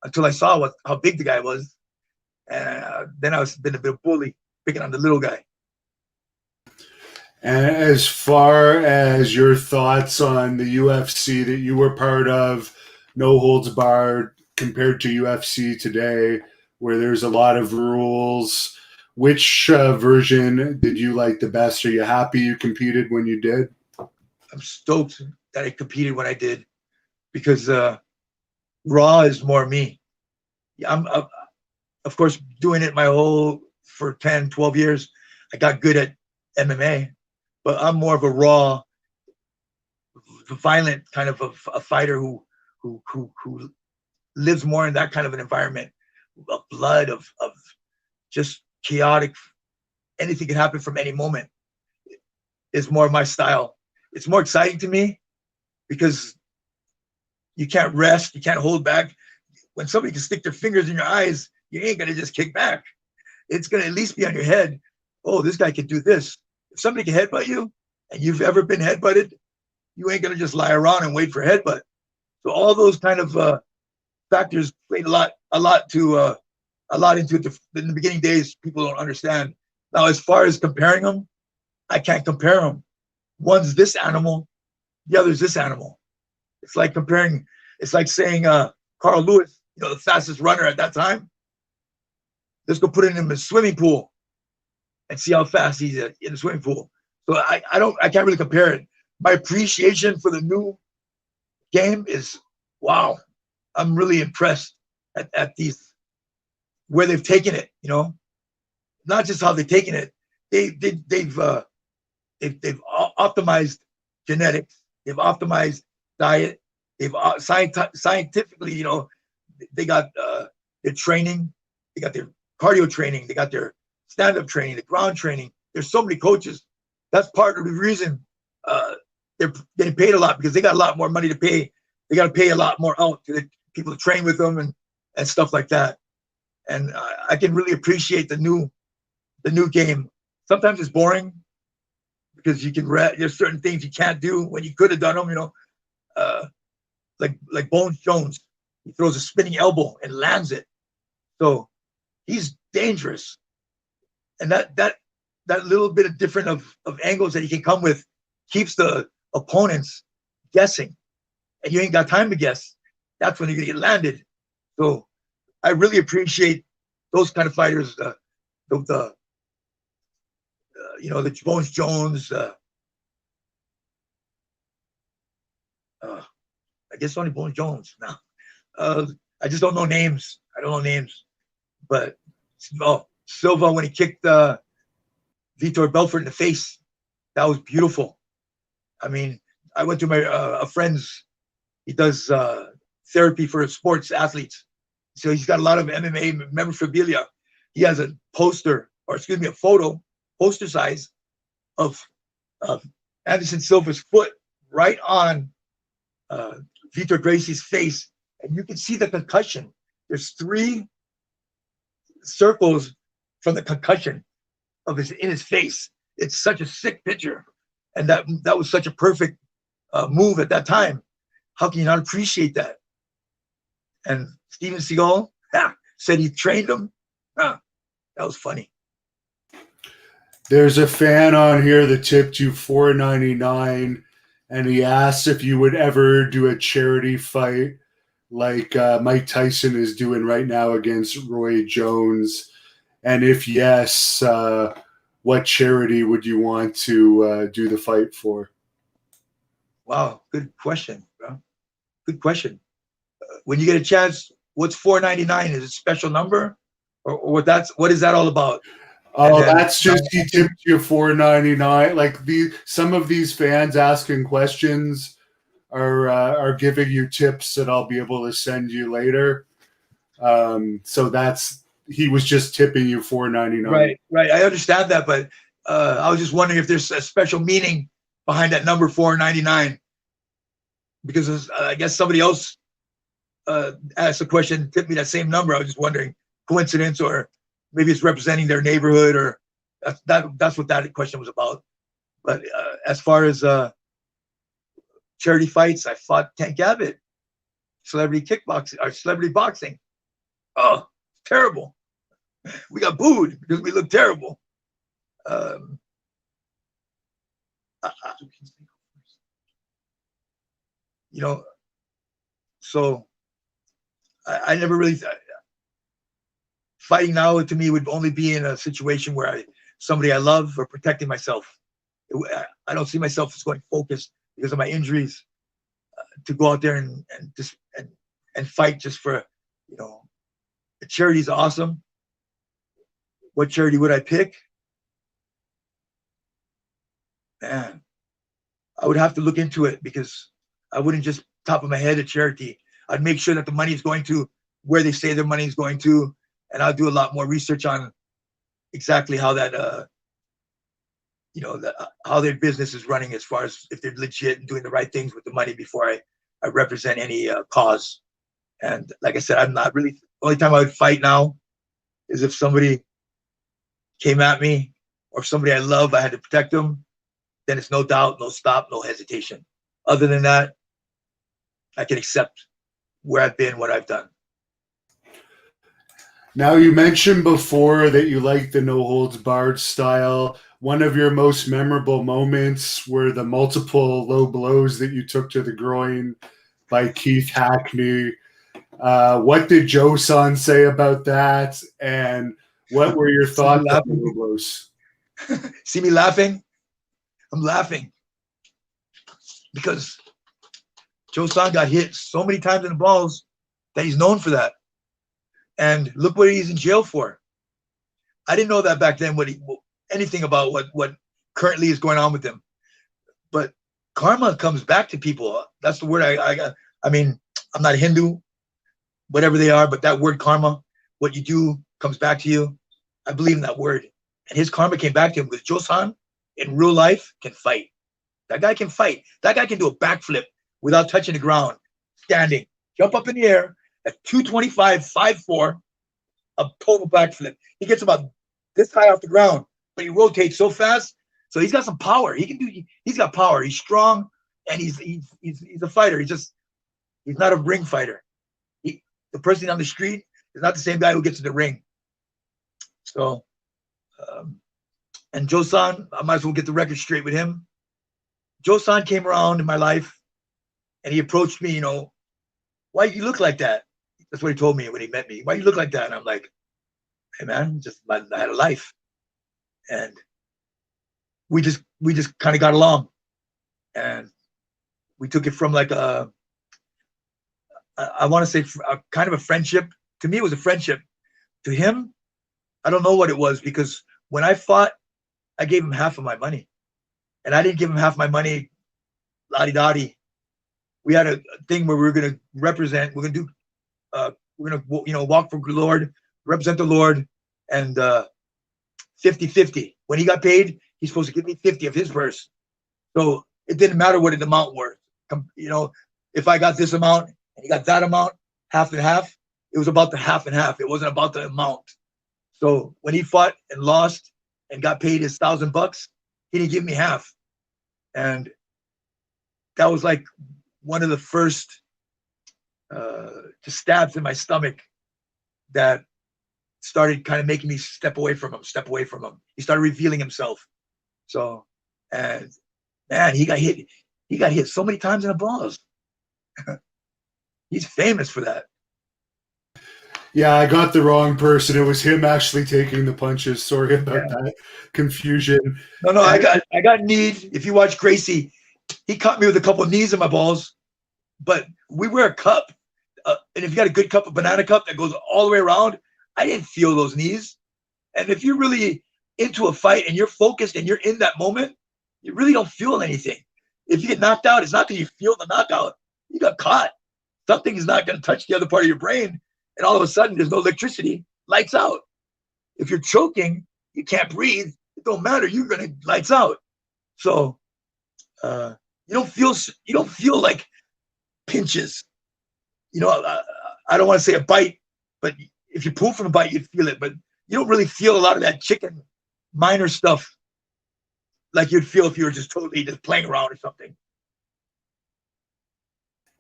until I saw how big the guy was. Then I was been a bit of bully, picking on the little guy. And as far as your thoughts on the UFC that you were part of, no holds barred, compared to UFC today, where there's a lot of rules, which version did you like the best? Are you happy you competed when you did? I'm stoked that I competed when I did, because Raw is more me. I'm of course, doing it for 10, 12 years, I got good at MMA, but I'm more of a raw, violent kind of a fighter who lives more in that kind of an environment of blood, of just chaotic. Anything can happen from any moment is more of my style. It's more exciting to me because you can't rest, you can't hold back. When somebody can stick their fingers in your eyes, you ain't gonna just kick back. it's going to at least be on your head. Oh, this guy can do this. If somebody can headbutt you and you've ever been headbutted, you ain't going to just lie around and wait for headbutt. So all those kind of factors played a lot into it. In the beginning days, people don't understand. Now, as far as comparing them, I can't compare them. One's this animal, the other's this animal. It's like comparing, it's like saying Carl Lewis, the fastest runner at that time. Let's go put him in a swimming pool and see how fast he's in the swimming pool. So I can't really compare it. My appreciation for the new game is, wow, I'm really impressed at these, where they've taken it, not just how they've taken it. They've optimized genetics. They've optimized diet. They've scientifically, they got their training. They got their cardio training. They got their stand-up training, the ground training. There's so many coaches. That's part of the reason they're getting paid a lot, because they got a lot more money to pay. They got to pay a lot more out to the people to train with them and stuff like that. And I can really appreciate the new game. Sometimes it's boring because you can there's certain things you can't do when you could have done them. Like Bones Jones, he throws a spinning elbow and lands it. So he's dangerous, and that little bit of different of angles that he can come with keeps the opponents guessing, and you ain't got time to guess. That's when you're gonna get landed. So I really appreciate those kind of fighters. The Bones Jones. I guess only Bones Jones now. I just don't know names. I don't know names. But Silva, when he kicked Vitor Belfort in the face, that was beautiful. I mean, I went to my a friend's. He does therapy for sports athletes. So he's got a lot of MMA memorabilia. He has a poster, or excuse me, a photo, poster size of Anderson Silva's foot right on Vitor Gracie's face, and you can see the concussion. There's 3 circles from the concussion in his face. It's such a sick picture, and that was such a perfect move at that time. How can you not appreciate that? And Steven Seagal said he trained him. That was funny. There's a fan on here that tipped you $4.99, and he asked if you would ever do a charity fight like Mike Tyson is doing right now against Roy Jones. And if yes, what charity would you want to do the fight for? Wow, good question, bro. Good question. When you get a chance, what's $4.99? Is it a special number, or what is that all about? Oh, that's just he tipped you $4.99. Like some of these fans asking questions are giving you tips that I'll be able to send you later. So he was just tipping you $4.99. Right. I understand that, but I was just wondering if there's a special meaning behind that number $4.99, because I guess somebody else asked a question, tipped me that same number. I was just wondering, coincidence, or maybe it's representing their neighborhood, or that's what that question was about. But as far as charity fights, I fought Tank Abbott, celebrity kickboxing or celebrity boxing. Oh, terrible. We got booed because we looked terrible. So I never really fighting now to me would only be in a situation where somebody I love, or protecting myself. I don't see myself as going focused because of my injuries to go out there and fight just for, the charity is awesome. What charity would I pick? Man, I would have to look into it, because I wouldn't just top of my head a charity. I'd make sure that the money is going to where they say their money is going to, and I'll do a lot more research on exactly how that how their business is running, as far as if they're legit and doing the right things with the money, before I represent any cause. And like I said, I'm not really, the only time I would fight now is if somebody came at me, or somebody I love, I had to protect them, then it's no doubt, no stop, no hesitation. Other than that, I can accept where I've been, what I've done. Now, you mentioned before that you like the no holds barred style. One of your most memorable moments were the multiple low blows that you took to the groin by Keith Hackney. What did Joe-san say about that? And what were your thoughts on the low blows? See me laughing? I'm laughing because Joe-san got hit so many times in the balls that he's known for that. And look what he's in jail for. I didn't know that back then, anything about what currently is going on with him. But karma comes back to people. That's the word I mean, I'm not a Hindu, whatever they are, but that word karma, what you do comes back to you. I believe in that word. And his karma came back to him because Joe-san in real life can fight. That guy can fight. That guy can do a backflip without touching the ground, standing, jump up in the air at 225, 5'4", a total backflip. He gets about this high off the ground, but he rotates so fast. So he's got some power. He's got power. He's strong, and he's a fighter. He's not a ring fighter. The person on the street is not the same guy who gets in the ring. So, and Joe-san, I might as well get the record straight with him. Joe-san came around in my life, and he approached me, why you look like that? That's what he told me when he met me. Why you look like that? And I'm like, hey man, I had a life. And we just kind of got along. And we took it from like I want to say a kind of a friendship. To me, it was a friendship. To him, I don't know what it was, because when I fought, I gave him half of my money. And I didn't give him half my money, la-di-da-di. We had a thing where we were going to represent, we're going to walk for the Lord, represent the Lord, and 50-50. When he got paid, he's supposed to give me 50 of his purse. So it didn't matter what the amount were. If I got this amount and he got that amount, half and half, it was about the half and half. It wasn't about the amount. So when he fought and lost and got paid his $1,000, he didn't give me half. And that was like one of the first just stabs in my stomach that started kind of making me step away from him. He started revealing himself. So, and man, he got hit so many times in the balls. He's famous for that. Yeah, I got the wrong person. It was him actually taking the punches. Sorry about that confusion. No, I got kneed. If you watch Gracie, he caught me with a couple of knees in my balls. But we wear a cup. And if you got a good cup, a banana cup that goes all the way around, I didn't feel those knees. And if you're really into a fight and you're focused and you're in that moment, you really don't feel anything. If you get knocked out, it's not that you feel the knockout. You got caught. Something is not going to touch the other part of your brain. And all of a sudden, there's no electricity, lights out. If you're choking, you can't breathe. It don't matter. You're going to lights out. So you don't feel like pinches. I don't want to say a bite, but if you pull from a bite, you'd feel it. But you don't really feel a lot of that chicken minor stuff like you'd feel if you were just totally just playing around or something.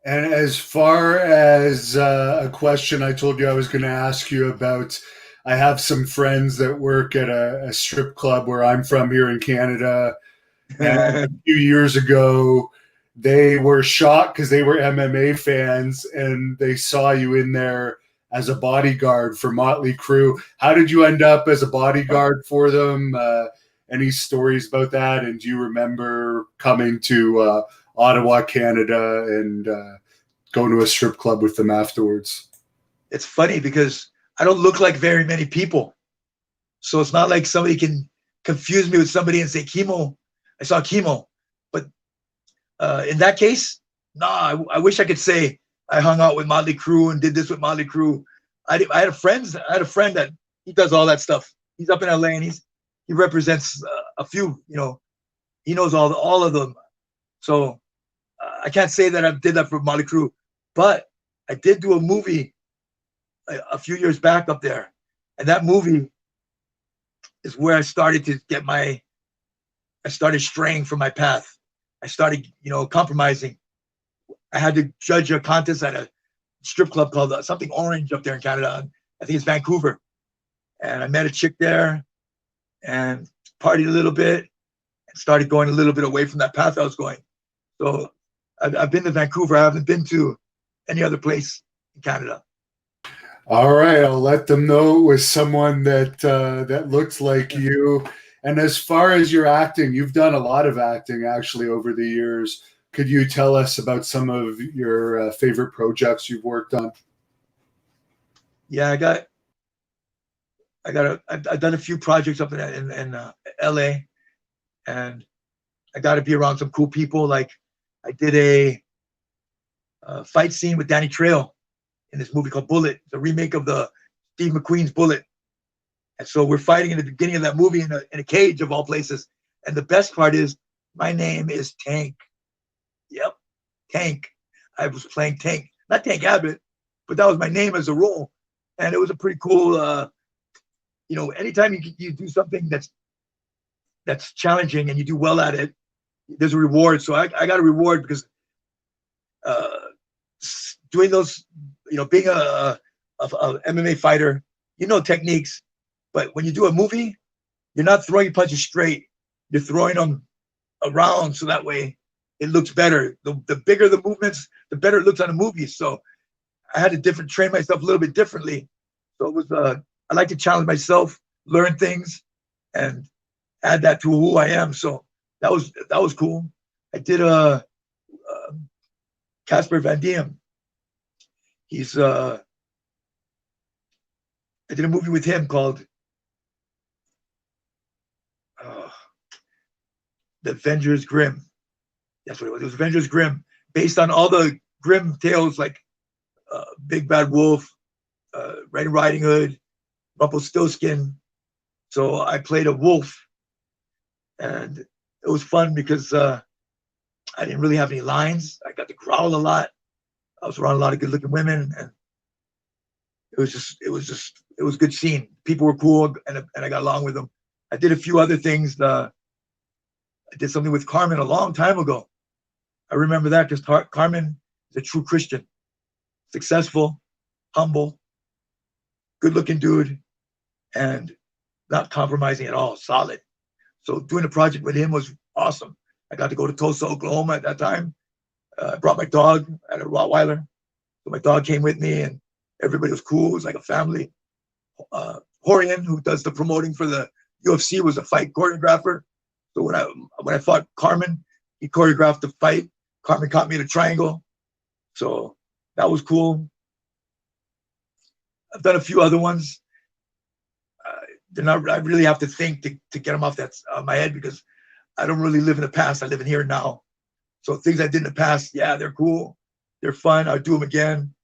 And as far as a question I told you I was going to ask you about, I have some friends that work at a strip club where I'm from here in Canada. And a few years ago, they were shocked because they were MMA fans and they saw you in there as a bodyguard for Motley Crue. How did you end up as a bodyguard for them? Any stories about that? And do you remember coming to Ottawa, Canada, and going to a strip club with them afterwards? It's funny because I don't look like very many people. So it's not like somebody can confuse me with somebody and say, Kimo, I saw Kimo. But in that case, I wish I could say I hung out with Motley Crue and did this with Motley Crue. I had a friend that he does all that stuff. He's up in LA and he represents a few, he knows all of them. So I can't say that I did that for Motley Crue, but I did do a movie a few years back up there. And that movie, is where I started to get I started straying from my path. I started, compromising. I had to judge a contest at a strip club called something Orange up there in Canada. I think it's Vancouver. And I met a chick there and partied a little bit and started going a little bit away from that path I was going. So I've been to Vancouver. I haven't been to any other place in Canada. All right, I'll let them know it was someone that looks like you. And as far as your acting, you've done a lot of acting actually over the years. Could you tell us about some of your favorite projects you've worked on? Yeah, I've done a few projects up in LA, and I got to be around some cool people. Like I did a fight scene with Danny Trejo in this movie called Bullet, the remake of the Steve McQueen's Bullet. And so we're fighting in the beginning of that movie in a cage of all places. And the best part is my name is Tank. Yep, Tank. I was playing Tank, not Tank Abbott, but that was my name as a role. And it was a pretty cool, anytime you do something that's challenging and you do well at it, there's a reward. So I got a reward because doing those, being a MMA fighter, techniques, but when you do a movie, you're not throwing your punches straight. You're throwing them around so that way it looks better. The bigger the movements, the better it looks on a movie. So I had to train myself a little bit differently. So it was I like to challenge myself, learn things, and add that to who I am. So that was cool. I did Casper Van Diem. He's I did a movie with him called The Avengers Grimm. That's what it was. It was Avengers Grimm, based on all the Grimm tales like Big Bad Wolf, Red Riding Hood, Rumpelstiltskin. So I played a wolf, and it was fun because I didn't really have any lines. I got to growl a lot. I was around a lot of good-looking women, and it was a good scene. People were cool, and I got along with them. I did a few other things. I did something with Carmen a long time ago. I remember that because Carmen is a true Christian, successful, humble, good-looking dude, and not compromising at all, solid. So doing a project with him was awesome. I got to go to Tulsa, Oklahoma at that time. I brought my dog. I had a Rottweiler. So my dog came with me, and everybody was cool. It was like a family. Horian, who does the promoting for the UFC, was a fight choreographer. So when I fought Carmen, he choreographed the fight. Carmen caught me in a triangle. So that was cool. I've done a few other ones. I really have to think to get them off my head because I don't really live in the past. I live in here and now. So things I did in the past, yeah, they're cool. They're fun. I'll do them again.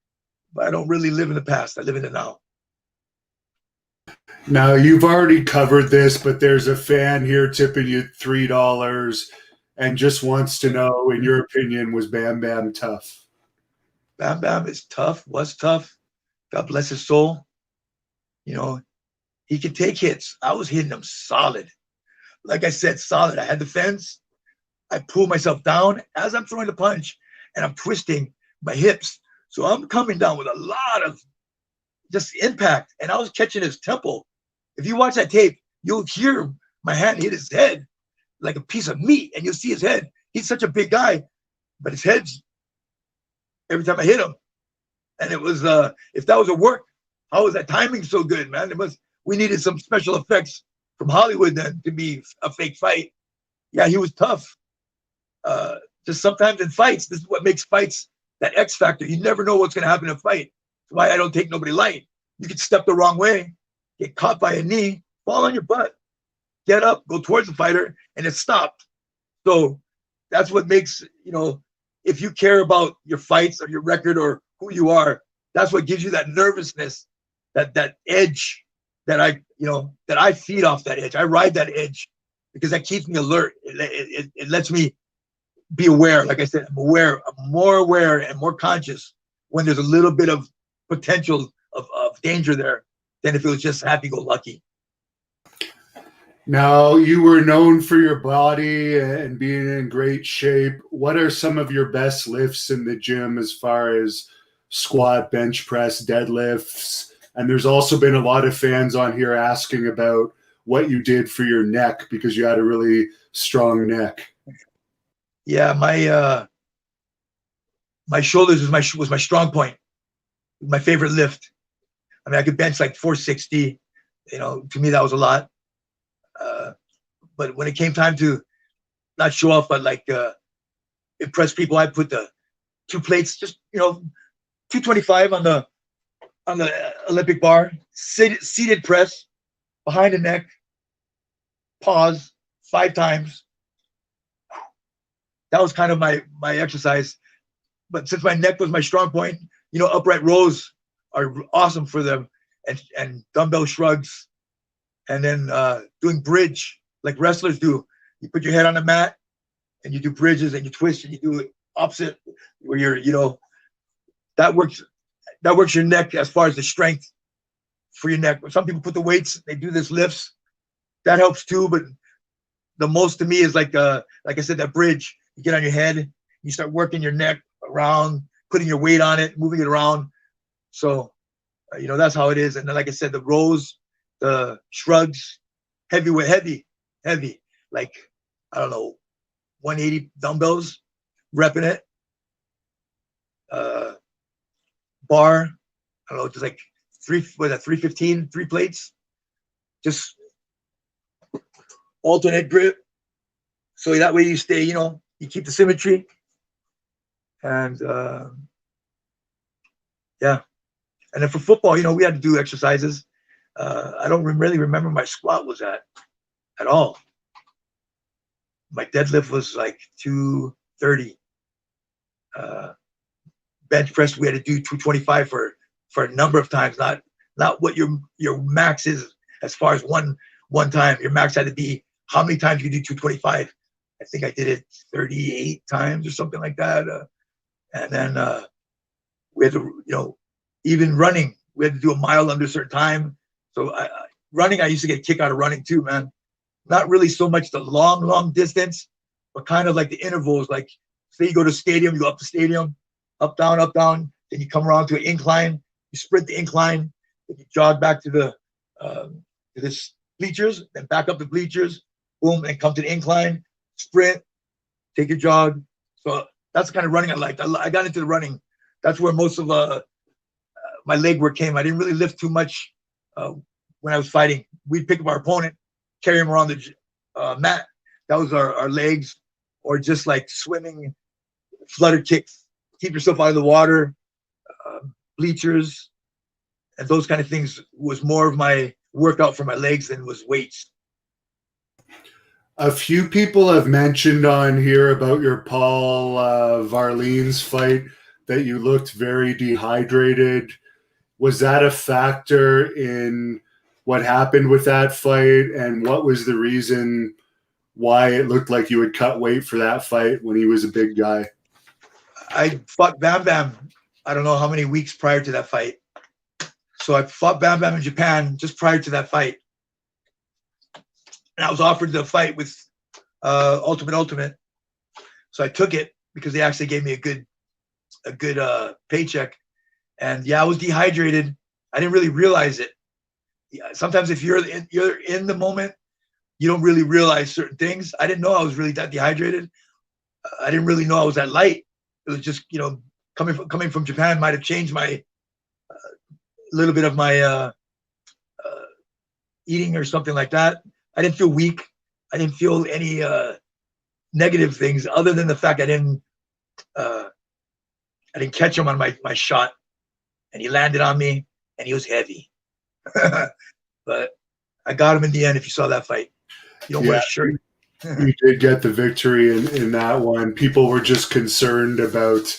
But I don't really live in the past. I live in the now. Now, you've already covered this, but there's a fan here tipping you $3 and just wants to know, in your opinion, was Bam Bam tough? Bam Bam is tough, was tough. God bless his soul. He could take hits. I was hitting them solid. Like I said, solid. I had the fence. I pulled myself down as I'm throwing the punch, and I'm twisting my hips. So I'm coming down with a lot of just impact, and I was catching his temple. If you watch that tape, you'll hear my hand hit his head like a piece of meat, and you'll see his head. He's such a big guy, but his head's every time I hit him. And it was, if that was a work, how was that timing so good, man? We needed some special effects from Hollywood then to be a fake fight. Yeah, he was tough. Just sometimes in fights, this is what makes fights that X factor. You never know what's going to happen in a fight. That's why I don't take nobody light. You could step the wrong way, get caught by a knee, fall on your butt, get up, go towards the fighter, and it stopped. So that's what makes, if you care about your fights or your record or who you are, that's what gives you that nervousness, that edge that I feed off that edge. I ride that edge because that keeps me alert. It lets me be aware. Like I said, I'm more aware and more conscious when there's a little bit of potential of danger there than if it was just happy-go-lucky. Now, you were known for your body and being in great shape. What are some of your best lifts in the gym as far as squat, bench press, deadlifts? And there's also been a lot of fans on here asking about what you did for your neck because you had a really strong neck. Yeah, my shoulders was my strong point, my favorite lift. I mean, I could bench like 460. You know, to me that was a lot. But when it came time to not show off, but like impress people, I put the 2 plates, just 225 on the Olympic bar, seated press behind the neck, pause 5 times. That was kind of my exercise. But since my neck was my strong point, upright rows are awesome for them, and dumbbell shrugs, and then doing bridge like wrestlers do. You put your head on the mat and you do bridges and you twist and you do it opposite where that works your neck as far as the strength for your neck. Some people put the weights, they do this lifts. That helps too, but the most to me is like I said, that bridge. You get on your head, you start working your neck around, putting your weight on it, moving it around. So, that's how it is. And then, like I said, the rows, the shrugs, heavy, like, I don't know, 180 dumbbells, repping it. Bar, I don't know, just like 315, 3 plates, just alternate grip. So that way you stay, you keep the symmetry. And yeah. And then for football, we had to do exercises. I don't really remember my squat was at all. My deadlift was like 230. Bench press, we had to do 225 for a number of times, not what your max is as far as one time. Your max had to be how many times you do 225. I think I did it 38 times or something like that. And then we had to, even running, we had to do a mile under a certain time. So running, I used to get a kick out of running too, man. Not really so much the long distance, but kind of like the intervals. Like, say you go to stadium, you go up the stadium, up, down, then you come around to an incline, you sprint the incline, then you jog back to this bleachers, then back up the bleachers, boom, and come to the incline, sprint, take your jog. So that's the kind of running I liked. I got into the running. That's where most of my leg work came. I didn't really lift too much when I was fighting. We'd pick up our opponent, carry him around the mat. That was our legs, or just like swimming, flutter kicks, keep yourself out of the water, bleachers, and those kind of things was more of my workout for my legs than was weights. A few people have mentioned on here about your Paul Varleen's fight that you looked very dehydrated. Was that a factor in what happened with that fight, and what was the reason why it looked like you would cut weight for that fight when he was a big guy? I fought Bam Bam, I don't know how many weeks prior to that fight. So I fought Bam Bam in Japan just prior to that fight. And I was offered the fight with Ultimate. So I took it because they actually gave me a good paycheck. And yeah, I was dehydrated. I didn't really realize it. Yeah, sometimes if you're in the moment, you don't really realize certain things. I didn't know I was really that dehydrated. I didn't really know I was that light. It was just, coming from Japan might have changed my little bit of my eating or something like that. I didn't feel weak. I didn't feel any negative things other than the fact I didn't catch him on my shot, and he landed on me, and he was heavy. But I got him in the end. If you saw that fight, you don't wear a shirt. You did get the victory in that one. People were just concerned about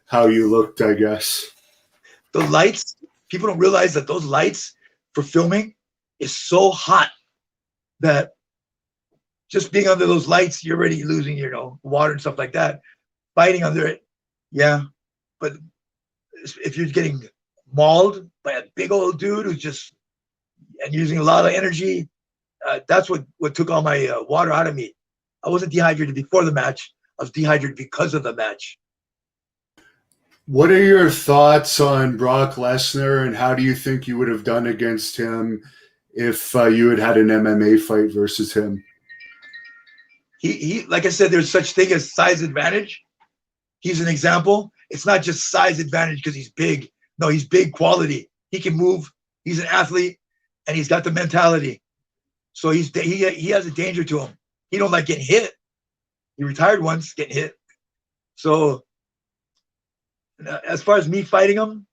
how you looked, I guess. The lights, people don't realize that those lights for filming is so hot that just being under those lights, you're already losing your water and stuff like that. Fighting under it, yeah. But if you're getting mauled by a big old dude who's just and using a lot of energy, that's what took all my water out of me. I wasn't dehydrated before the match. I was dehydrated because of the match. What are your thoughts on Brock Lesnar, and how do you think you would have done against him if you had had an MMA fight versus him? He like I said, there's such thing as size advantage. He's an example. It's not just size advantage because he's big. No, he's big quality. He can move. He's an athlete, and he's got the mentality. So he has a danger to him. He don't like getting hit. He retired once getting hit. So as far as me fighting him,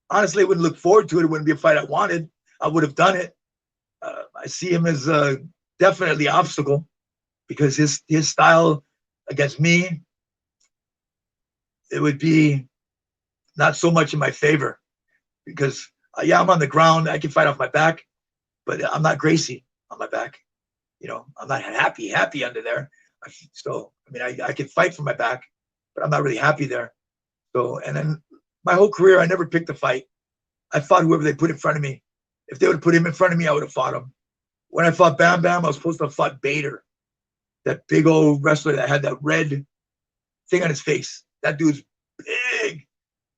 honestly, I wouldn't look forward to it. It wouldn't be a fight I wanted. I would have done it. I see him as definitely an obstacle because his style against me, it would be not so much in my favor because, yeah, I'm on the ground. I can fight off my back, but I'm not Gracie on my back. You know, I'm not happy under there. So, I mean, I can fight from my back, but I'm not really happy there. So, and then my whole career, I never picked a fight. I fought whoever they put in front of me. If they would have put him in front of me, I would have fought him. When I fought Bam Bam, I was supposed to have fought Bader, that big old wrestler that had that red thing on his face. That dude's big.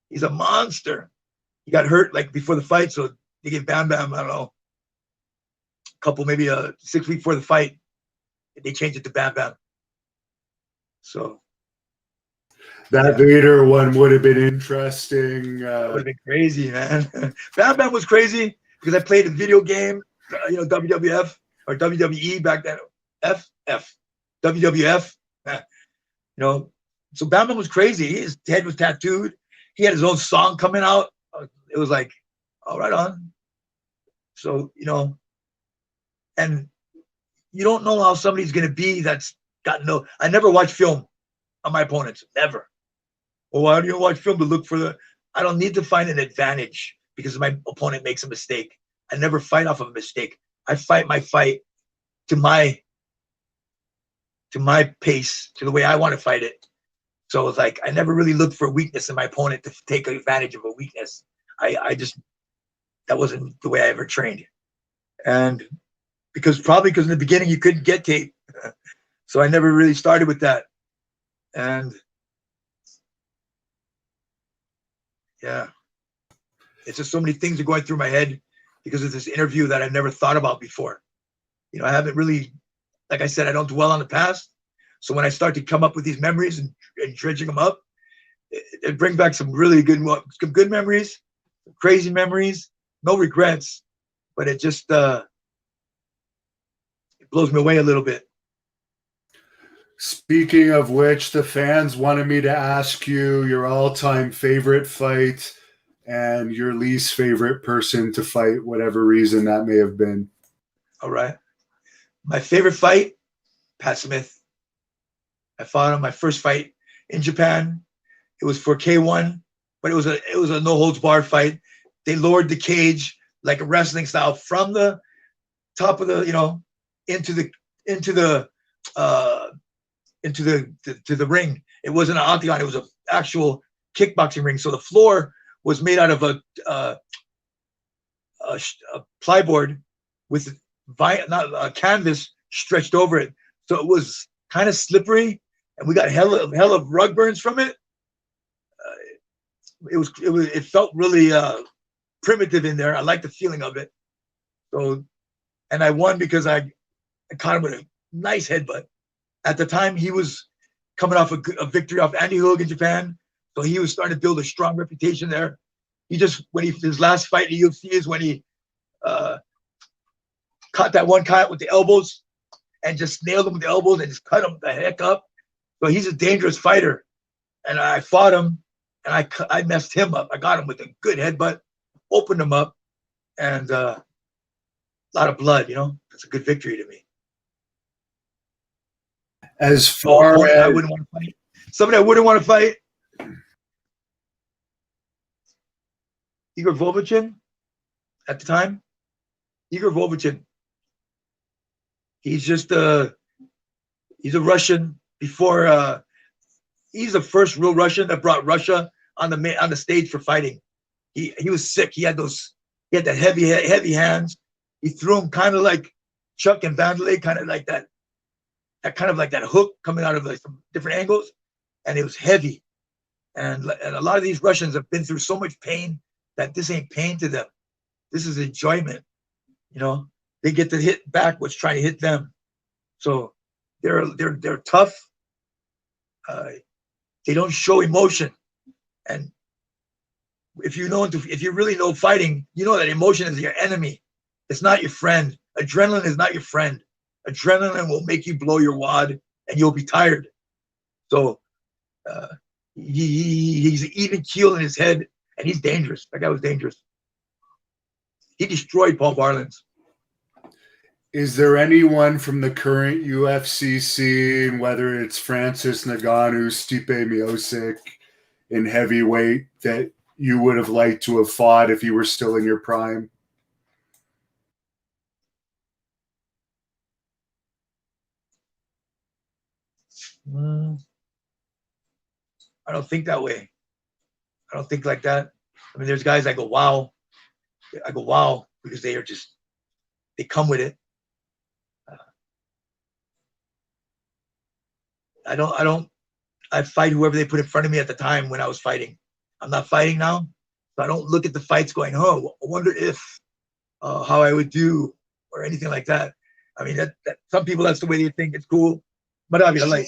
He's a monster. He got hurt like before the fight, so they gave Bam Bam, I don't know, maybe 6 weeks before the fight, they changed it to Bam Bam. So that Vader one would have been interesting. That would have been crazy, man. Bam Bam was crazy because I played a video game, WWF or WWE back then. WWF. So Bam Bam was crazy. His head was tattooed. He had his own song coming out. It was like, oh, right on. So, and you don't know how somebody's going to be that's got no. I never watch film on my opponents. Never. Well, why do you watch film to look for I don't need to find an advantage because my opponent makes a mistake. I never fight off of a mistake. I fight my fight to my pace, to the way I want to fight it. So it's like I never really looked for a weakness in my opponent to take advantage of a weakness. I just, that wasn't the way I ever trained. And because in the beginning you couldn't get tape. So I never really started with that. And yeah, it's just so many things are going through my head because of this interview that I've never thought about before. I haven't really, like I said, I don't dwell on the past. So when I start to come up with these memories and dredging them up, it brings back some really good memories, crazy memories, no regrets, but it just it blows me away a little bit. Speaking of which, the fans wanted me to ask you your all-time favorite fight and your least favorite person to fight, whatever reason that may have been. All right. My favorite fight, Pat Smith. I fought on my first fight in Japan. It was for K1, but it was a no holds barred fight. They lowered the cage like a wrestling style from the top of the, into the ring. It wasn't an octagon. It was an actual kickboxing ring. So the floor was made out of a plyboard with not a canvas stretched over it. So it was kind of slippery, and we got hell of rug burns from it. It felt really primitive in there. I like the feeling of it. So, and I won because I caught him with a nice headbutt. At the time, he was coming off a victory off Andy Hoog in Japan, so he was starting to build a strong reputation there. His last fight in the UFC is when he caught that one guy with the elbows and just nailed him with the elbows and just cut him the heck up. So he's a dangerous fighter, and I fought him, and I messed him up. I got him with a good headbutt, opened him up, and a lot of blood. That's a good victory to me. As far as I wouldn't want to fight. Somebody I wouldn't want to fight. Igor Vovchin at the time. Igor Vovchin. He's just he's a Russian before he's the first real Russian that brought Russia on the stage for fighting. He was sick. He had that heavy hands. He threw him kind of like chuck and Vandalay, kind of like that kind of like that hook coming out of like some different angles, and it was heavy. And a lot of these Russians have been through so much pain that this ain't pain to them. This is enjoyment. You know, they get to hit back what's trying to hit them. So they're tough. They don't show emotion. And if you really know fighting, you know that emotion is your enemy. It's not your friend. Adrenaline is not your friend. Adrenaline will make you blow your wad and you'll be tired. So he's an even keel in his head, and he's dangerous. That guy was dangerous. He destroyed Paul Barlins. Is there anyone from the current UFC scene, whether it's Francis Ngannou, Stipe Miocic in heavyweight, that you would have liked to have fought if you were still in your prime? I don't think that way. I don't think like that. I mean, there's guys I go, wow. I go, wow, because they come with it. I fight whoever they put in front of me at the time when I was fighting. I'm not fighting now. So I don't look at the fights going, oh, I wonder if, how I would do or anything like that. I mean, that some people, that's the way they think. It's cool. Maravi, I like.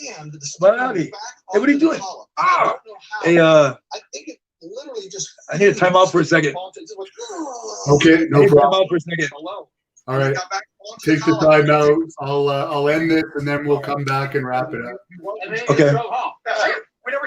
Maravi, hey, what are you doing? Hey, I think it literally just. I need a timeout for a second. Okay, no problem. Time out for a second. All right, take the time out. I'll end this and then we'll come back and wrap it up. Okay.